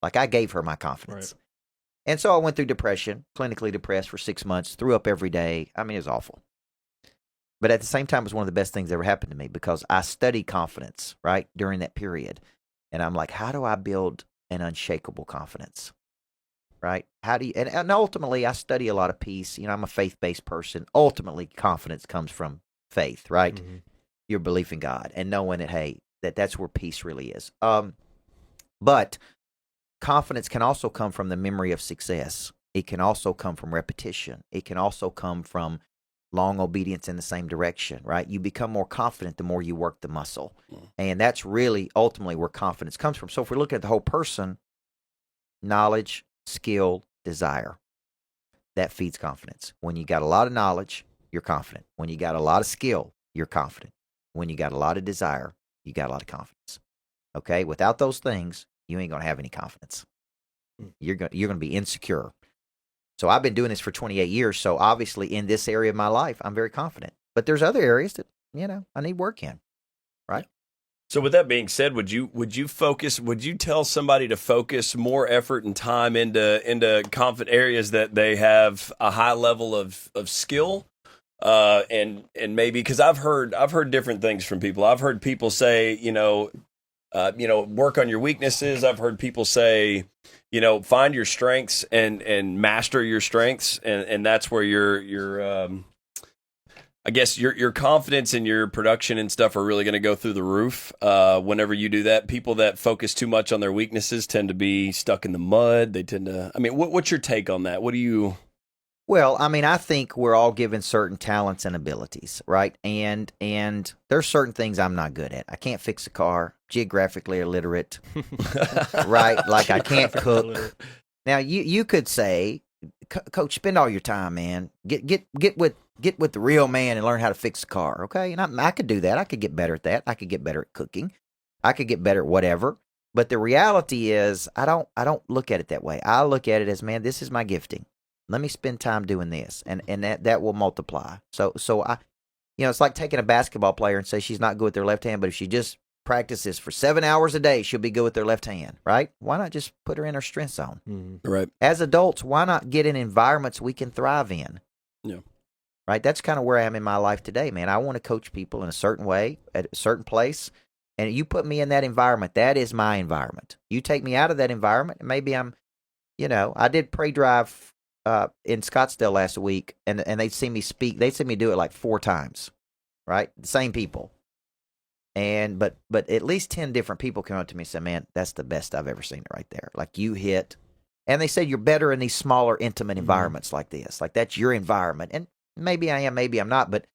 Like, I gave her my confidence. Right. And so I went through depression, clinically depressed for 6 months, threw up every day. I mean, it was awful. But at the same time, it was one of the best things that ever happened to me because I studied confidence, right, during that period. And I'm like, how do I build an unshakable confidence? Right? How do you, and ultimately I study a lot of peace. I'm a faith-based person. Ultimately, confidence comes from faith, right? Mm-hmm. Your belief in God and knowing that, hey, that's where peace really is. But confidence can also come from the memory of success. It can also come from repetition. It can also come from long obedience in the same direction, right? You become more confident the more you work the muscle. And that's really ultimately where confidence comes from. So if we're looking at the whole person, knowledge, skill, desire, that feeds confidence. When you got a lot of knowledge, you're confident. When you got a lot of skill, you're confident. When you got a lot of desire, you got a lot of confidence. Okay? Without those things, you ain't going to have any confidence. You're going to be insecure. So I've been doing this for 28 years. So obviously in this area of my life, I'm very confident. But there's other areas that, I need work in. Right? So with that being said, would you tell somebody to focus more effort and time into confident areas that they have a high level of skill? And maybe, because I've heard different things from people. I've heard people say, work on your weaknesses. I've heard people say, find your strengths and master your strengths, and that's where your I guess your confidence and your production and stuff are really going to go through the roof whenever you do that. People that focus too much on their weaknesses tend to be stuck in the mud. They tend to. I mean, what's your take on that? What do you? Well, I mean, I think we're all given certain talents and abilities, right? And there's certain things I'm not good at. I can't fix a car, geographically illiterate, right? Like I can't cook. Now, you could say, Coach, spend all your time, man. Get with the real man and learn how to fix a car, okay? And I could do that. I could get better at that. I could get better at cooking. I could get better at whatever. But the reality is, I don't look at it that way. I look at it as, man, this is my gifting. Let me spend time doing this, and that will multiply. So I, it's like taking a basketball player and say she's not good with their left hand, but if she just practices for 7 hours a day, she'll be good with their left hand, right? Why not just put her in her strength zone? Mm-hmm. Right. As adults, why not get in environments we can thrive in? Yeah. Right? That's kind of where I am in my life today, man. I want to coach people in a certain way, at a certain place, and you put me in that environment. That is my environment. You take me out of that environment, and maybe I'm, I did pre-drive in Scottsdale last week, and they'd see me speak. They'd see me do it like 4 times, right? The same people. And but at least 10 different people came up to me and said, man, that's the best I've ever seen it right there. Like you hit. And they said you're better in these smaller, intimate environments like this. Like that's your environment. And maybe I am, maybe I'm not, but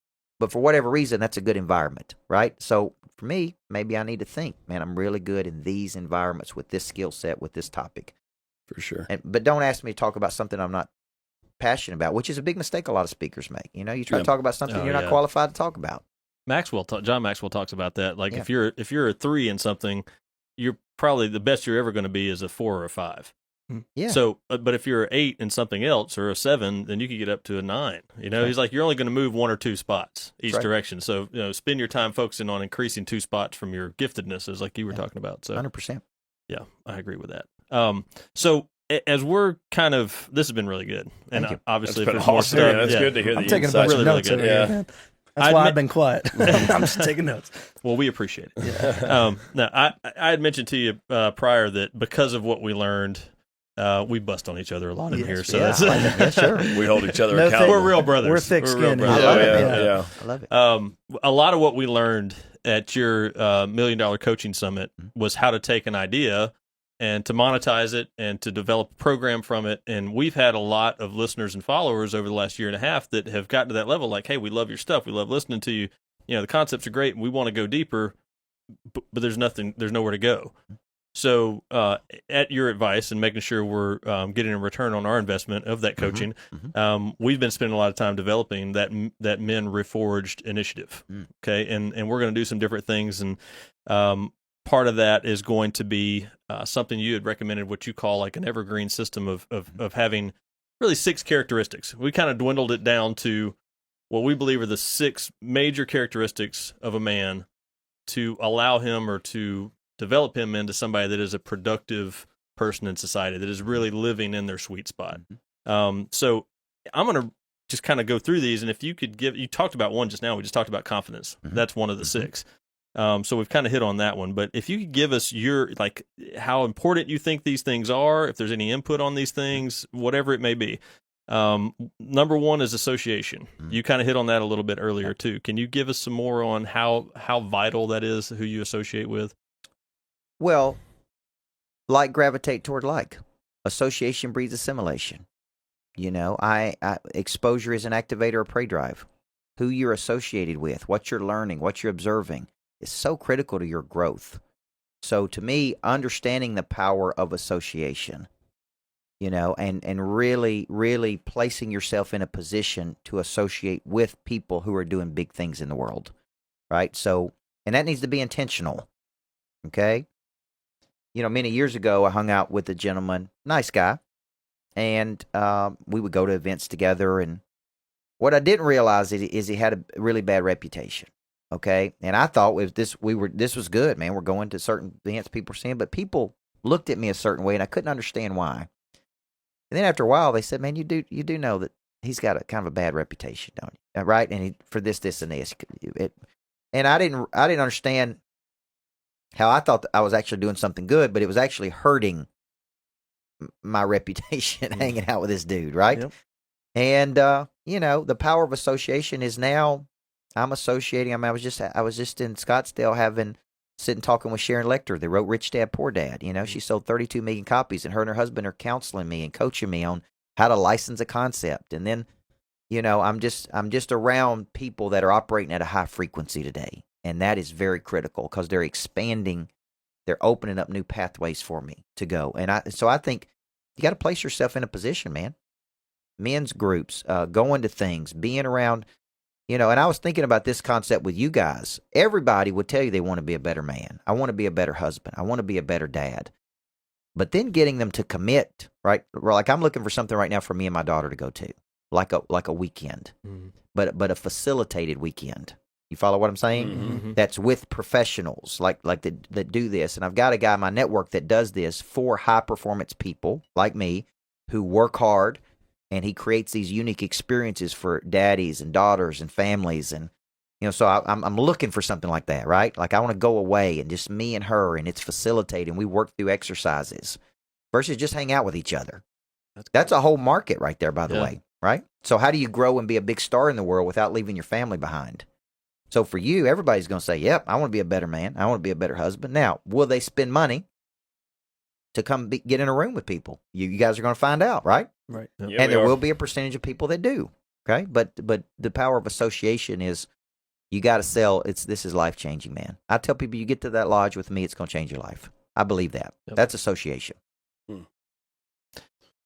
for whatever reason, that's a good environment, right? So for me, maybe I need to think, man, I'm really good in these environments with this skill set, with this topic. For sure. But don't ask me to talk about something I'm not passionate about, which is a big mistake a lot of speakers make. You try to talk about something you're not qualified to talk about. John Maxwell talks about that. Like if you're a 3 in something, you're probably the best you're ever going to be is a 4 or a 5. Yeah. So, but if you're an 8 in something else or a 7, then you could get up to a 9. He's like, you're only going to move 1 or 2 spots each direction. So, spend your time focusing on increasing 2 spots from your giftedness, is like you were talking about. So, 100%. Yeah, I agree with that. So as we're this has been really good, and obviously if there's more stuff, that's good to hear. I'm taking a bunch of notes over here, man. That's why I've been quiet. I'm just taking notes. Well, we appreciate it. Yeah. Now, I had mentioned to you prior that because of what we learned, we bust on each other a lot in here. So that's sure. We hold each other accountable. We're real brothers. We're thick-skinned. I love it. Yeah. I love it. A lot of what we learned at your $1 Million Coaching Summit was how to take an idea and to monetize it and to develop a program from it. And we've had a lot of listeners and followers over the last year and a half that have gotten to that level, like, hey, we love your stuff. We love listening to you. The concepts are great and we want to go deeper, but there's nowhere to go. So at your advice and making sure we're getting a return on our investment of that coaching, we've been spending a lot of time developing that Men Reforged initiative. Okay. And we're going to do some different things. And part of that is going to be something you had recommended, what you call like an evergreen system of having really 6 characteristics. We kind of dwindled it down to what we believe are the 6 major characteristics of a man to allow him or to develop him into somebody that is a productive person in society, that is really living in their sweet spot. So I'm going to just kind of go through these. And if you could you talked about one just now, we just talked about confidence. That's one of the 6. So we've kind of hit on that one, but if you could give us how important you think these things are, if there's any input on these things, whatever it may be. Number 1 is association. You kind of hit on that a little bit earlier too. Can you give us some more on how vital that is, who you associate with? Well, like gravitate toward like. Association breeds assimilation. You know, exposure is an activator of prey drive. Who you're associated with, what you're learning, what you're observing is so critical to your growth. So to me, understanding the power of association, you know, and really, really placing yourself in a position to associate with people who are doing big things in the world, right? So, and that needs to be intentional, okay? You know, many years ago, I hung out with a gentleman, nice guy, and we would go to events together. And what I didn't realize is he had a really bad reputation. Okay, and I thought this was good, man. We're going to certain events people are seeing, but people looked at me a certain way, and I couldn't understand why. And then after a while, they said, "Man, you do know that he's got a kind of a bad reputation, don't you? Right? And for this, and this." And I didn't understand how I thought that I was actually doing something good, but it was actually hurting my reputation hanging out with this dude, right? Yep. And you know, the power of association is now I'm associating. I mean, I was just in Scottsdale sitting talking with Sharon Lecter, that wrote Rich Dad Poor Dad. You know, she sold 32 million copies, and her husband are counseling me and coaching me on how to license a concept. And then, you know, I'm just around people that are operating at a high frequency today, and that is very critical because they're expanding, they're opening up new pathways for me to go. And so I think you got to place yourself in a position, man. Men's groups, going to things, being around. You know, and I was thinking about this concept with you guys. Everybody would tell you they want to be a better man. I want to be a better husband. I want to be a better dad. But then getting them to commit, right? Like I'm looking for something right now for me and my daughter to go to, like a weekend, but a facilitated weekend. You follow what I'm saying? Mm-hmm. That's with professionals like that do this. And I've got a guy in my network that does this for high performance people like me who work hard. And he creates these unique experiences for daddies and daughters and families. And, you know, so I'm looking for something like that, right? Like I want to go away and just me and her, and it's facilitated, and we work through exercises versus just hang out with each other. That's a whole market right there, by the way, right? So how do you grow and be a big star in the world without leaving your family behind? So for you, everybody's going to say, yep, I want to be a better man. I want to be a better husband. Now, will they spend money to come get in a room with people? You guys are going to find out, right? Right. Yep. Yeah, And we there are. will be a percentage of people that do. Okay. But the power of association is you got to sell. This is life changing, man. I tell people you get to that lodge with me, it's going to change your life. I believe that. Yep. That's association.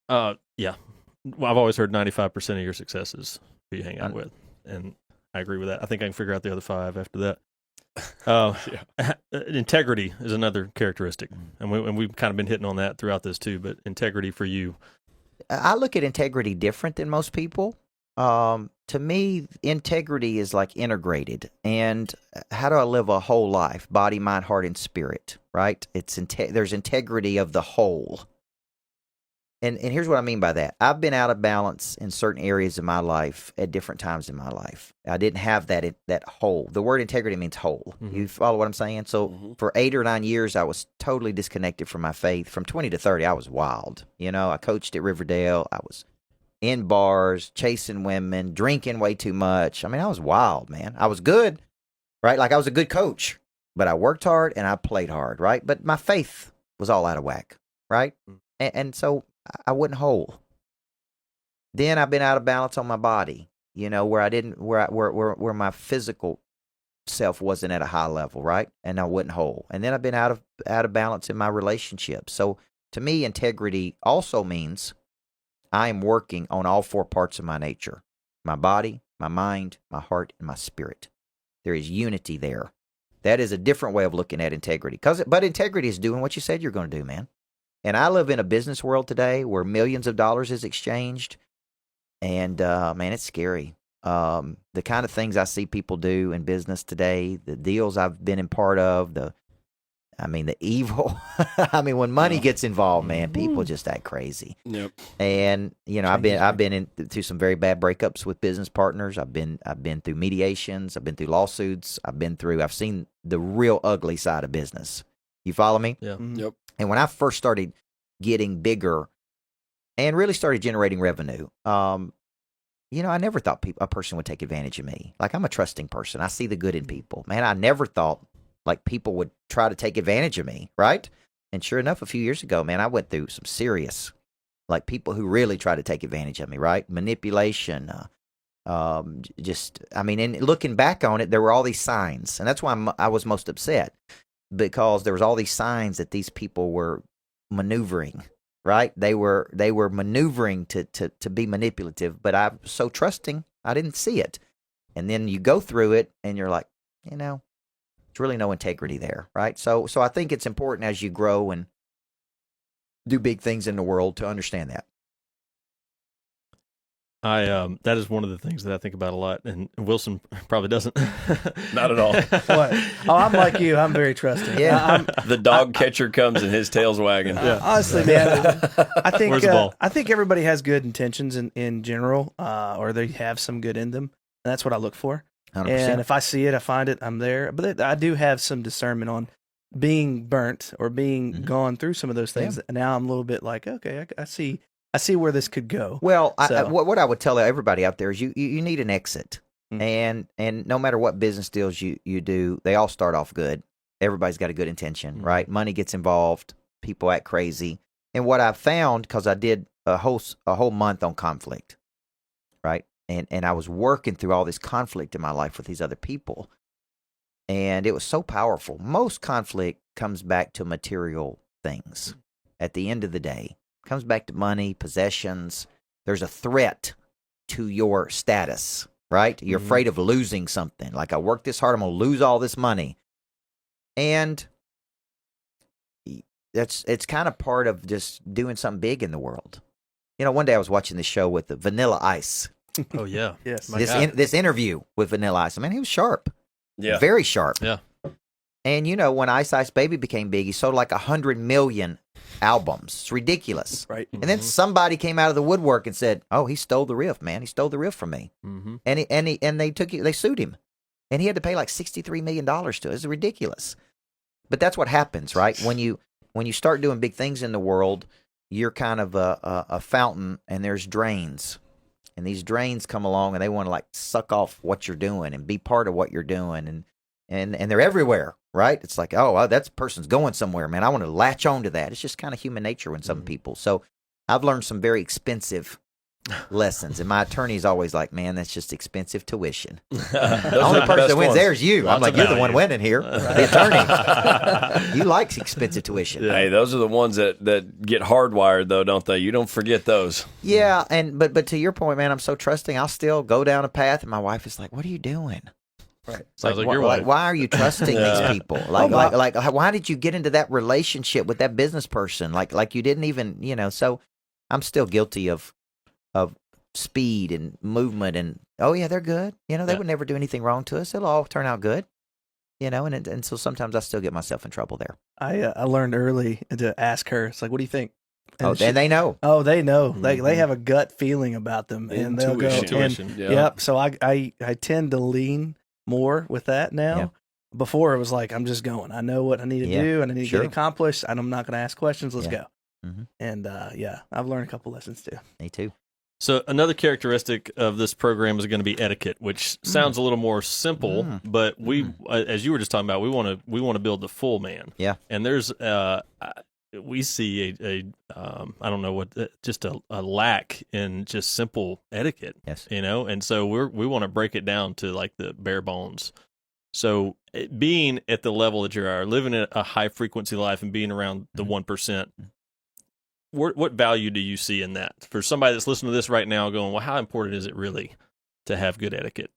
Yeah. Well, I've always heard 95% of your successes who you hang out with. And I agree with that. I think I can figure out the other 5 after that. Integrity is another characteristic, and we've kind of been hitting on that throughout this too. But integrity for you, I look at integrity different than most people. To me, integrity is like integrated. And how do I live a whole life? Body, mind, heart, and spirit, right? There's integrity of the whole. And here's what I mean by that. I've been out of balance in certain areas of my life at different times in my life. I didn't have that whole. The word integrity means whole. Mm-hmm. You follow what I'm saying? So for 8 or 9 years, I was totally disconnected from my faith. From 20 to 30, I was wild. You know, I coached at Riverdale. I was in bars, chasing women, drinking way too much. I mean, I was wild, man. I was good, right? Like I was a good coach, but I worked hard and I played hard, right? But my faith was all out of whack, right? And so I wasn't whole. Then I've been out of balance on my body, you know, where my physical self wasn't at a high level, right? And I wasn't whole. And then I've been out of balance in my relationships. So to me, integrity also means I am working on all 4 parts of my nature: my body, my mind, my heart, and my spirit. There is unity there. That is a different way of looking at integrity. But integrity is doing what you said you're going to do, man. And I live in a business world today where millions of dollars is exchanged. And, man, it's scary. The kind of things I see people do in business today, the deals I've been in part of, the evil. I mean, when money gets involved, man, people just act crazy. Yep. And, you know, I've been through some very bad breakups with business partners. I've been through mediations. I've been through lawsuits. I've seen the real ugly side of business. You follow me? yeah, Yep. And when I first started getting bigger and really started generating revenue, you know, I never thought a person would take advantage of me. Like, I'm a trusting person. I see the good in people. Man, I never thought like people would try to take advantage of me, right? And sure enough, a few years ago, man, I went through some serious like people who really try to take advantage of me, right? Manipulation. And looking back on it, there were all these signs, and that's why I was most upset, because there was all these signs that these people were maneuvering, right? They were maneuvering to be manipulative, but I'm so trusting, I didn't see it. And then you go through it, and you're like, there's really no integrity there, right? So I think it's important as you grow and do big things in the world to understand that. That is one of the things that I think about a lot, and Wilson probably doesn't. Not at all. What? Oh, I'm like you. I'm very trusting. Yeah. The dog catcher comes and his tail's wagging. Honestly, man, I think Where's the ball? I think everybody has good intentions in general, or they have some good in them. And that's what I look for. 100%. And if I see it, I find it, I'm there. But I do have some discernment on being burnt or being gone through some of those things. Yeah. And now I'm a little bit like, okay, I see where this could go. Well, So- what I would tell everybody out there is you need an exit. Mhm. And no matter what business deals you do, they all start off good. Everybody's got a good intention, right? Money gets involved, people act crazy. And what I found, because I did a whole month on conflict, right? And I was working through all this conflict in my life with these other people. And it was so powerful. Most conflict comes back to material things at the end of the day. Comes back to money, possessions. There's a threat to your status, right? You're afraid of losing something. Like, I worked this hard, I'm going to lose all this money. And it's kind of part of just doing something big in the world. One day I was watching this show with the Vanilla Ice. Oh yeah, Yes. This interview with Vanilla Ice. I mean, he was sharp. Yeah. Very sharp. Yeah. And when Ice Ice Baby became big, he sold like 100 million albums. It's ridiculous. Right. And then somebody came out of the woodwork and said, "Oh, he stole the riff, man. He stole the riff from me." Mm-hmm. And they sued him, and he had to pay like $63 million to it. It's ridiculous. But that's what happens, right? When you start doing big things in the world, you're kind of a fountain, and there's drains, and these drains come along, and they want to like suck off what you're doing and be part of what you're doing, and they're everywhere. Right? It's like, oh, that person's going somewhere, man. I want to latch on to that. It's just kind of human nature in some people. So I've learned some very expensive lessons. And my attorney's always like, man, that's just expensive tuition. The only person that wins there is you. I'm like, you're the one winning here. The attorney. You like expensive tuition. Yeah. Hey, those are the ones that get hardwired, though, don't they? You don't forget those. Yeah, but to your point, man, I'm so trusting. I'll still go down a path, and my wife is like, what are you doing? Right. Sounds like your wife. Why are you trusting these people? Like, why did you get into that relationship with that business person? Like you didn't even, So I'm still guilty of speed and movement, and oh yeah, they're good. They would never do anything wrong to us. It'll all turn out good. And so sometimes I still get myself in trouble there. I learned early to ask her. It's like, what do you think? And Then they know. Oh, they know. They have a gut feeling about them, and they'll go. Intuition. And, Yeah. Yep. So I tend to lean more with that now. Yeah. Before it was like, I'm just going. I know what I need to do, and I need to Sure. get accomplished. And I'm not going to ask questions. Let's go. Mhm. And I've learned a couple lessons too. Me too. So another characteristic of this program is going to be etiquette, which sounds a little more simple, but we, as you were just talking about, we want to build the full man. Yeah. And there's we see I don't know what, just a lack in just simple etiquette. Yes. And so we want to break it down to like the bare bones. So being at the level that you are, living a high frequency life and being around the 1%. What value do you see in that for somebody that's listening to this right now going, well, how important is it really to have good etiquette?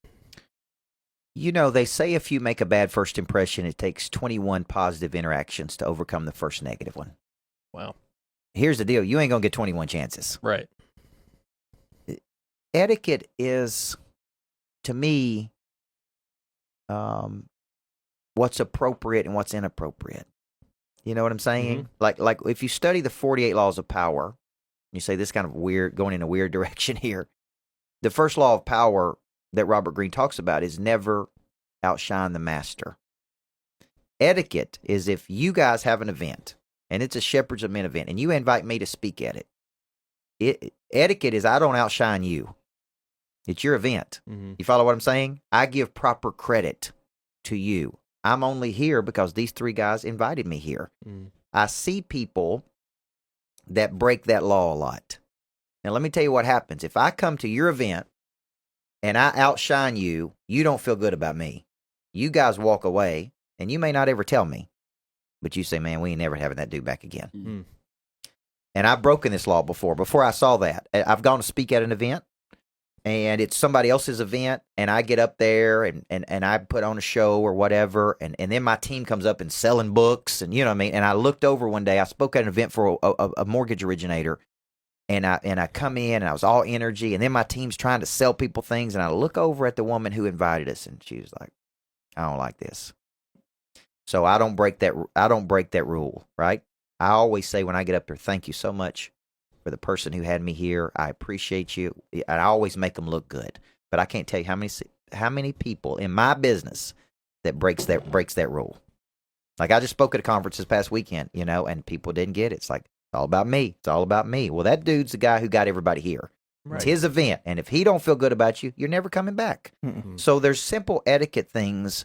They say if you make a bad first impression, it takes 21 positive interactions to overcome the first negative one. Wow. Here's the deal. You ain't going to get 21 chances. Right. Etiquette is, to me, what's appropriate and what's inappropriate. You know what I'm saying? Like if you study the 48 laws of power, you say this kind of weird, going in a weird direction here. The first law of power that Robert Greene talks about is never outshine the master. Etiquette is if you guys have an event, and it's a Shepherds of Men event, and you invite me to speak at it. Etiquette is I don't outshine you. It's your event. You follow what I'm saying? I give proper credit to you. I'm only here because these three guys invited me here. I see people that break that law a lot. Now, let me tell you what happens. If I come to your event and I outshine you, you don't feel good about me. You guys walk away, and you may not ever tell me, but you say, man, we ain't never having that dude back again. Mm-hmm. And I've broken this law before. Before I saw that, I've gone to speak at an event, and it's somebody else's event, and I get up there and I put on a show or whatever, and then my team comes up and selling books, and you know what I mean? And I looked over one day, I spoke at an event for a mortgage originator, and I come in, and I was all energy, and then my team's trying to sell people things, and I look over at the woman who invited us, and she was like, I don't like this. So I don't break that rule, right? I always say when I get up there, thank you so much for the person who had me here. I appreciate you. And I always make them look good. But I can't tell you how many people in my business that breaks that rule. Like I just spoke at a conference this past weekend, and people didn't get it. It's like, it's all about me. It's all about me. Well, that dude's the guy who got everybody here. Right. It's his event. And if he don't feel good about you, you're never coming back. Mm-hmm. So there's simple etiquette things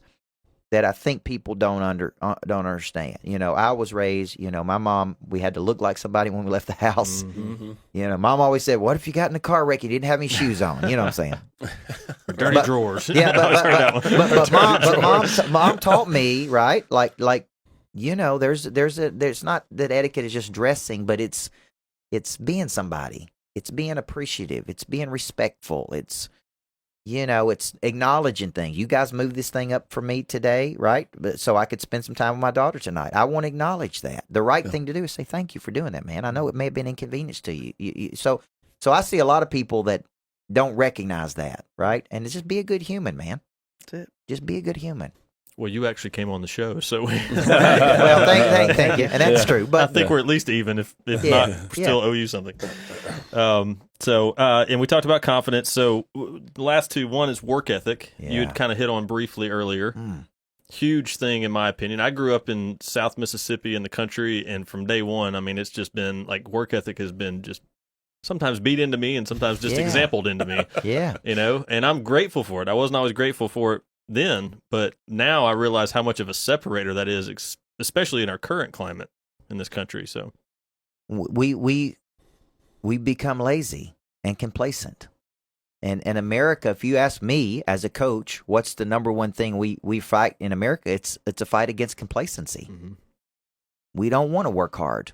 that I think people don't understand. I was raised, my mom, we had to look like somebody when we left the house. Mm-hmm. Mom always said, what if you got in a car wreck, you didn't have any shoes on? You know what I'm saying? Dirty drawers. Yeah, but mom taught me, right? Like there's not that etiquette is just dressing, but it's being somebody. It's being appreciative. It's being respectful. It's acknowledging things. You guys moved this thing up for me today, right? So I could spend some time with my daughter tonight. I want to acknowledge that. The right thing to do is say, thank you for doing that, man. I know it may have been inconvenience to you. So I see a lot of people that don't recognize that, right? And it's just be a good human, man. That's it. Just be a good human. Well, you actually came on the show, so well, thank you, and that's true. But I think we're at least even, if not, still owe you something. And we talked about confidence. So the last two, one is work ethic. Yeah. You had kind of hit on briefly earlier. Huge thing in my opinion. I grew up in South Mississippi in the country, and from day one, I mean, it's just been like work ethic has been just sometimes beat into me, and sometimes just exampled into me. And I'm grateful for it. I wasn't always grateful for it then, but now I realize how much of a separator that is, especially in our current climate in this country. So we become lazy and complacent. And in America, if you ask me as a coach, what's the number one thing we fight in America? It's a fight against complacency. Mm-hmm. We don't want to work hard.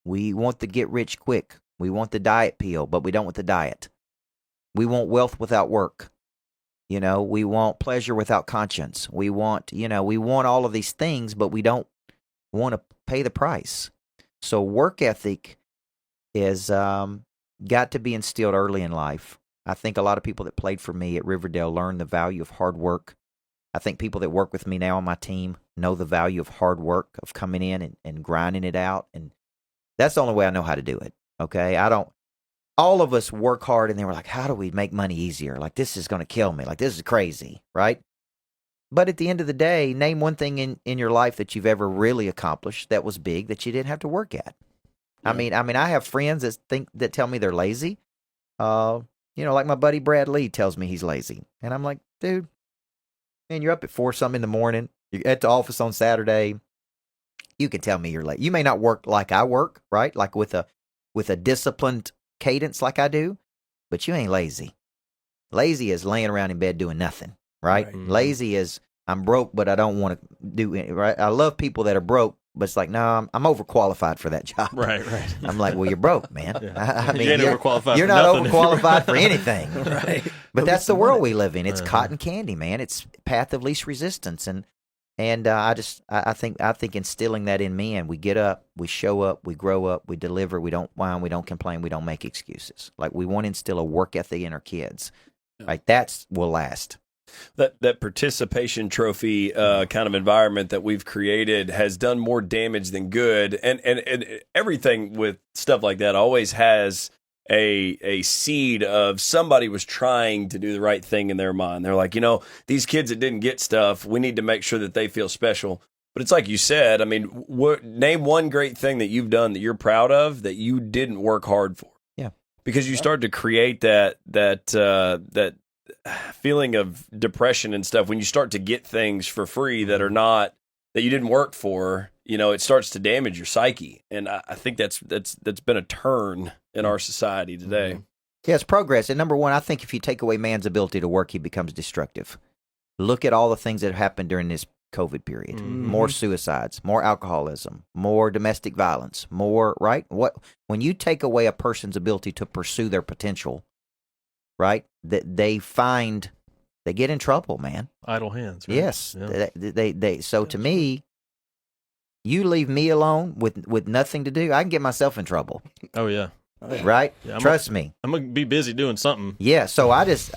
We want to get rich quick. We want the diet pill, but we don't want the diet. We want wealth without work. We want pleasure without conscience. We want all of these things, but we don't want to pay the price. So work ethic is got to be instilled early in life. I think a lot of people that played for me at Riverdale learned the value of hard work. I think people that work with me now on my team know the value of hard work, of coming in and grinding it out. And that's the only way I know how to do it. Okay. All of us work hard, and they were like, how do we make money easier? Like, this is going to kill me. Like, this is crazy, right? But at the end of the day, name one thing in your life that you've ever really accomplished that was big that you didn't have to work at. Yeah. I mean, I have friends that tell me they're lazy. Like my buddy Brad Lee tells me he's lazy. And I'm like, dude, man, you're up at 4-something in the morning. You're at the office on Saturday. You can tell me you're late. You may not work like I work, right? Like with a disciplined cadence like I do, but you ain't lazy. Lazy is laying around in bed doing nothing, right? Lazy is I'm broke, but I don't want to do it, right? I love people that are broke, but it's like, no, I'm overqualified for that job. Right. I'm like, well, you're broke, man. Yeah. I mean, you ain't overqualified. You're not overqualified for anything. Right. But that's the world we live in. It's cotton candy, man. It's path of least resistance, and I think instilling that in me, and we get up, we show up, we grow up, we deliver, we don't whine, we don't complain, we don't make excuses. Like, we want to instill a work ethic in our kids. Like, that will last. That participation trophy kind of environment that we've created has done more damage than good, and everything with stuff like that always has a seed of somebody was trying to do the right thing in their mind. They're like, these kids that didn't get stuff, we need to make sure that they feel special. But it's like you said, I mean, name one great thing that you've done that you're proud of that you didn't work hard for. Yeah. Because you start to create that feeling of depression and stuff when you start to get things for free that are not, that you didn't work for. it starts to damage your psyche. And I think that's been a turn in our society today. Mm-hmm. Yeah, it's progress. And number one, I think if you take away man's ability to work, he becomes destructive. Look at all the things that have happened during this COVID period. Mm-hmm. More suicides, more alcoholism, more domestic violence, more, right? When you take away a person's ability to pursue their potential, right, that they get in trouble, man. Idle hands. Right? Yes. Yeah. So to me, you leave me alone with nothing to do, I can get myself in trouble. Oh yeah. Right? Yeah, Trust me. I'm gonna be busy doing something. Yeah. So I just,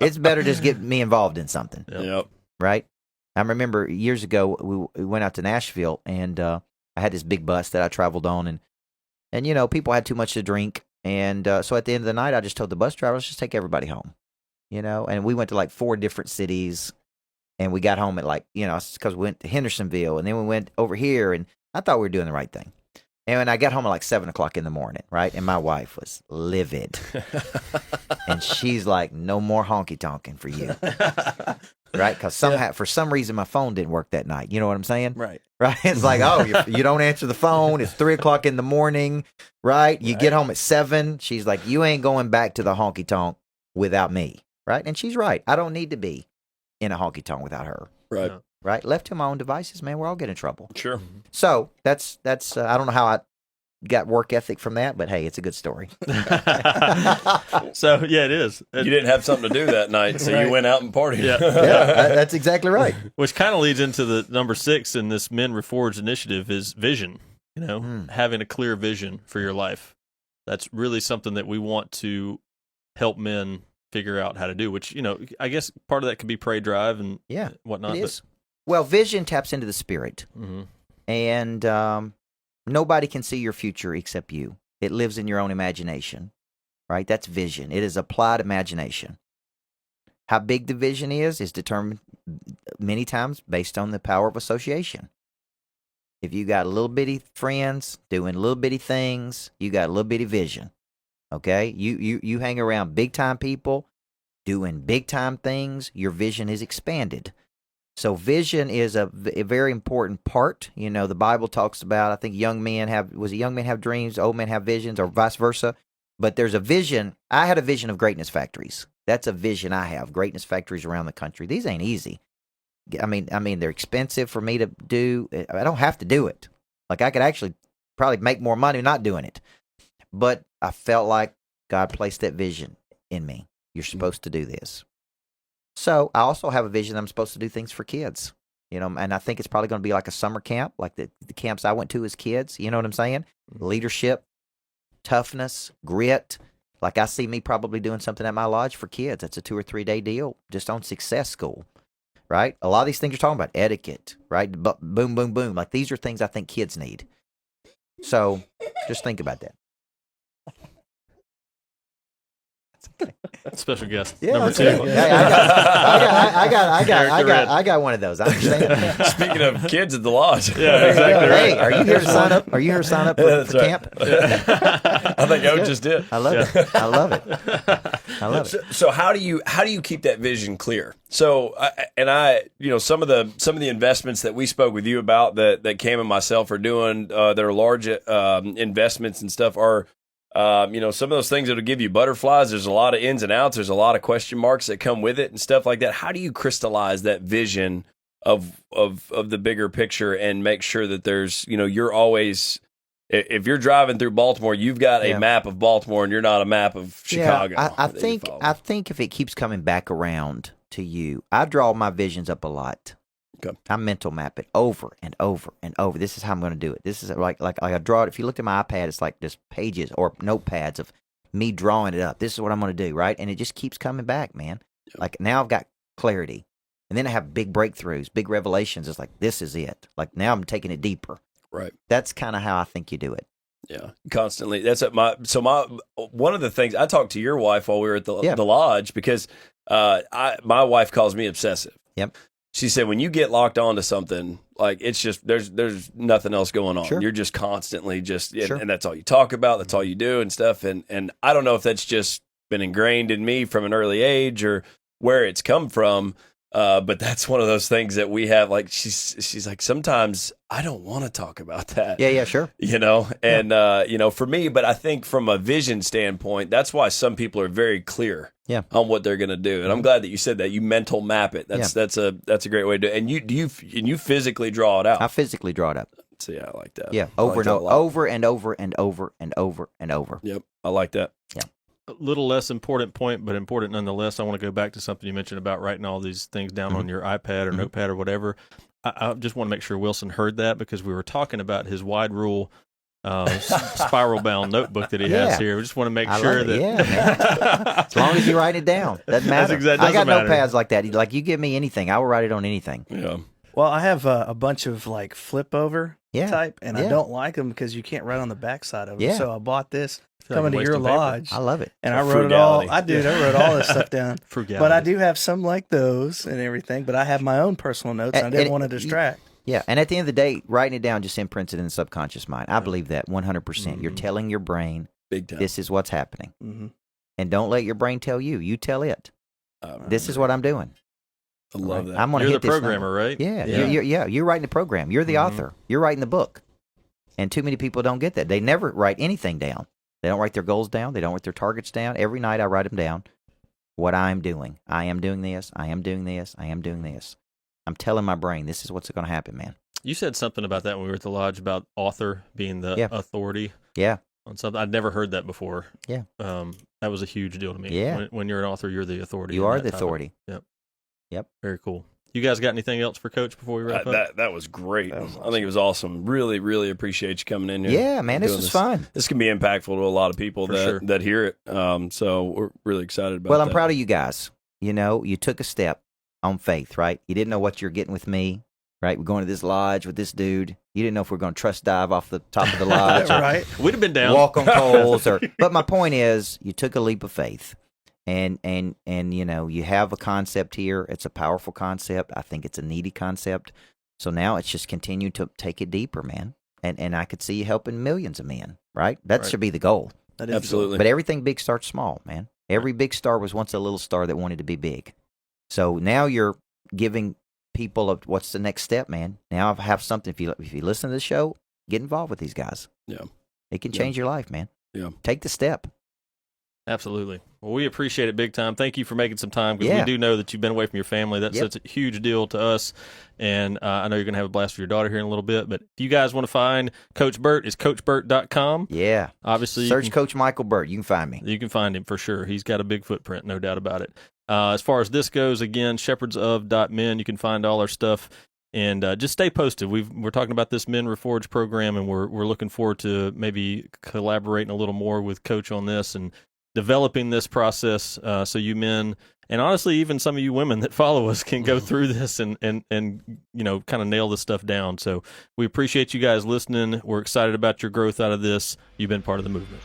it's better just get me involved in something. Yep. Right? I remember years ago, we went out to Nashville, and I had this big bus that I traveled on, and people had too much to drink, and so at the end of the night, I just told the bus driver, let's just take everybody home, and we went to like 4 different cities, and we got home at because we went to Hendersonville, and then we went over here, and I thought we were doing the right thing. And when I got home at like 7 o'clock in the morning, right? And my wife was livid. And she's like, no more honky tonking for you. Right? Because for some reason, my phone didn't work that night. You know what I'm saying? Right. Right? It's like, oh, you don't answer the phone. It's 3 o'clock in the morning, right? You get home at 7. She's like, you ain't going back to the honky tonk without me. Right? And she's right. I don't need to be in a honky tonk without her. Right. Yeah. Right? Left to my own devices, man, we're all getting in trouble. Sure. So that's I don't know how I got work ethic from that, but hey, it's a good story. So yeah, it is. You didn't have something to do that night, so you went out and partied. Yeah. Yeah, that's exactly right. Which kind of leads into the number 6 in this Men Reforged initiative is vision. Having a clear vision for your life. That's really something that we want to help men figure out how to do. Which I guess part of that could be pray drive and whatnot. It is. Well, vision taps into the spirit, and nobody can see your future except you. It lives in your own imagination, right? That's vision. It is applied imagination. How big the vision is determined many times based on the power of association. If you got little bitty friends doing little bitty things, you got a little bitty vision. Okay? You hang around big time people doing big time things, your vision is expanded. So vision is a very important part. The Bible talks about, I think young men have dreams, old men have visions, or vice versa. But there's a vision. I had a vision of greatness factories. That's a vision I have. Greatness factories around the country. These ain't easy. I mean, they're expensive for me to do. I don't have to do it. Like I could actually probably make more money not doing it. But I felt like God placed that vision in me. You're supposed to do this. So I also have a vision that I'm supposed to do things for kids, and I think it's probably going to be like a summer camp, like the camps I went to as kids. You know what I'm saying? Leadership, toughness, grit. Like I see me probably doing something at my lodge for kids. That's a 2 or 3 day deal just on success school, right? A lot of these things you're talking about, etiquette, right? Boom, boom, boom. Like these are things I think kids need. So just think about that. Special guest. Yeah, number 2. I got one of those. I understand. Speaking of kids at the lodge. Yeah, exactly. Right. Hey, are you here to sign up? Are you here to sign up for camp? I think I just did. I love it. I love it. So how do you keep that vision clear? So some of the investments that we spoke with you about that Cam and myself are doing that are large investments and stuff are. Some of those things that'll give you butterflies. There's a lot of ins and outs. There's a lot of question marks that come with it and stuff like that. How do you crystallize that vision of the bigger picture and make sure that there's, you're always, if you're driving through Baltimore, you've got a map of Baltimore and you're not a map of Chicago. Yeah, I think if it keeps coming back around to you, I draw my visions up a lot. Okay. I mental map it over and over and over. This is how I'm going to do it. This is like I draw it. If you looked at my iPad, it's like just pages or notepads of me drawing it up. This is what I'm going to do, right? And it just keeps coming back, man. Yep. Like now I've got clarity. And then I have big breakthroughs, big revelations. It's like, this is it. Like now I'm taking it deeper. Right. That's kind of how I think you do it. Yeah, constantly. That's one of the things I talked to your wife while we were at the lodge because my wife calls me obsessive. Yep. She said, when you get locked onto something, like it's just there's nothing else going on. Sure. You're just constantly Sure. and that's all you talk about. That's all you do and stuff. And I don't know if that's just been ingrained in me from an early age or where it's come from. But that's one of those things that we have. Like she's like, sometimes I don't want to talk about that. Yeah, sure. And for me, but I think from a vision standpoint, that's why some people are very clear on what they're going to do. And I'm glad that you said that. You mental map it. That's a great way to do it. And you physically draw it out. I physically draw it up. So yeah, I like that. Yeah, over and over and over and over and over and over. Yep, I like that. Yeah. A little less important point, but important nonetheless. I want to go back to something you mentioned about writing all these things down on your iPad or notepad or whatever. I just want to make sure Wilson heard that, because we were talking about his wide rule spiral bound notebook that he has here. We just want to make sure that as long as you write it down, doesn't matter. I got matter. notepads like that. Like, you give me anything, I will write it on anything. Yeah. Well, I have a bunch of like flip over type, and I Yeah. don't like them because you can't write on the backside of them. Yeah. So I bought this like coming to your wasting paper. lodge. I love it. And For I wrote it all. frugality. I wrote all this stuff down. Frugality. But I do have some like those and everything. But I have my own personal notes. And I didn't want to distract. Yeah, and at the end of the day, writing it down just imprints it in the subconscious mind. I believe that 100%. You're telling your brain, Big time. this is what's happening. Mm-hmm. And don't let your brain tell you. You tell it. This is what I'm doing. I love that. I'm going to You're hit the this programmer, number. right? Yeah, you're writing the program. You're the author. You're writing the book. And too many people don't get that. They never write anything down. They don't write their goals down. They don't write their targets down. Every night I write them down. What I'm doing. I am doing this. I am doing this. I am doing this. I'm telling my brain, this is what's going to happen, man. You said something about that when we were at the lodge about author being the authority. Yeah. On something. I'd never heard that before. Yeah. That was a huge deal to me. Yeah. When you're an author, you're the authority. You are the authority. Yep. Very cool. You guys got anything else for Coach before we wrap up? That was great. That was awesome. I think it was awesome. Really, really appreciate you coming in here. Yeah, man, this was fun. This can be impactful to a lot of people that hear it. So we're really excited about it. Well, I'm proud of you guys. You took a step on faith, right? You didn't know what you're getting with me, right? We're going to this lodge with this dude. You didn't know if we're going to trust dive off the top of the lodge. Right. We'd have been down. Walk on coals. But my point is, you took a leap of faith. And you have a concept here. It's a powerful concept. I think it's a needy concept. So now it's just continue to take it deeper, man. And I could see you helping millions of men, right? That should be the goal. That is Absolutely. But everything big starts small, man. Every big star was once a little star that wanted to be big. So now you're giving people what's the next step, man. Now I have something. If you listen to the show, get involved with these guys. Yeah. It can change your life, man. Yeah. Take the step. Absolutely. Well, we appreciate it big time. Thank you for making some time, because we do know that you've been away from your family. That's such a huge deal to us. And I know you're going to have a blast with your daughter here in a little bit. But if you guys want to find Coach Burt, it's coachburt.com. Yeah. Obviously, search Coach Michael Burt. You can find me. You can find him for sure. He's got a big footprint, no doubt about it. As far as this goes, again, shepherdsof.men. You can find all our stuff. And just stay posted. We're talking about this Men Reforged program, and we're looking forward to maybe collaborating a little more with Coach on this and developing this process so you men, and honestly even some of you women that follow us, can go through this and kind of nail this stuff down. So we appreciate you guys listening. We're excited about your growth out of this. You've been part of the movement.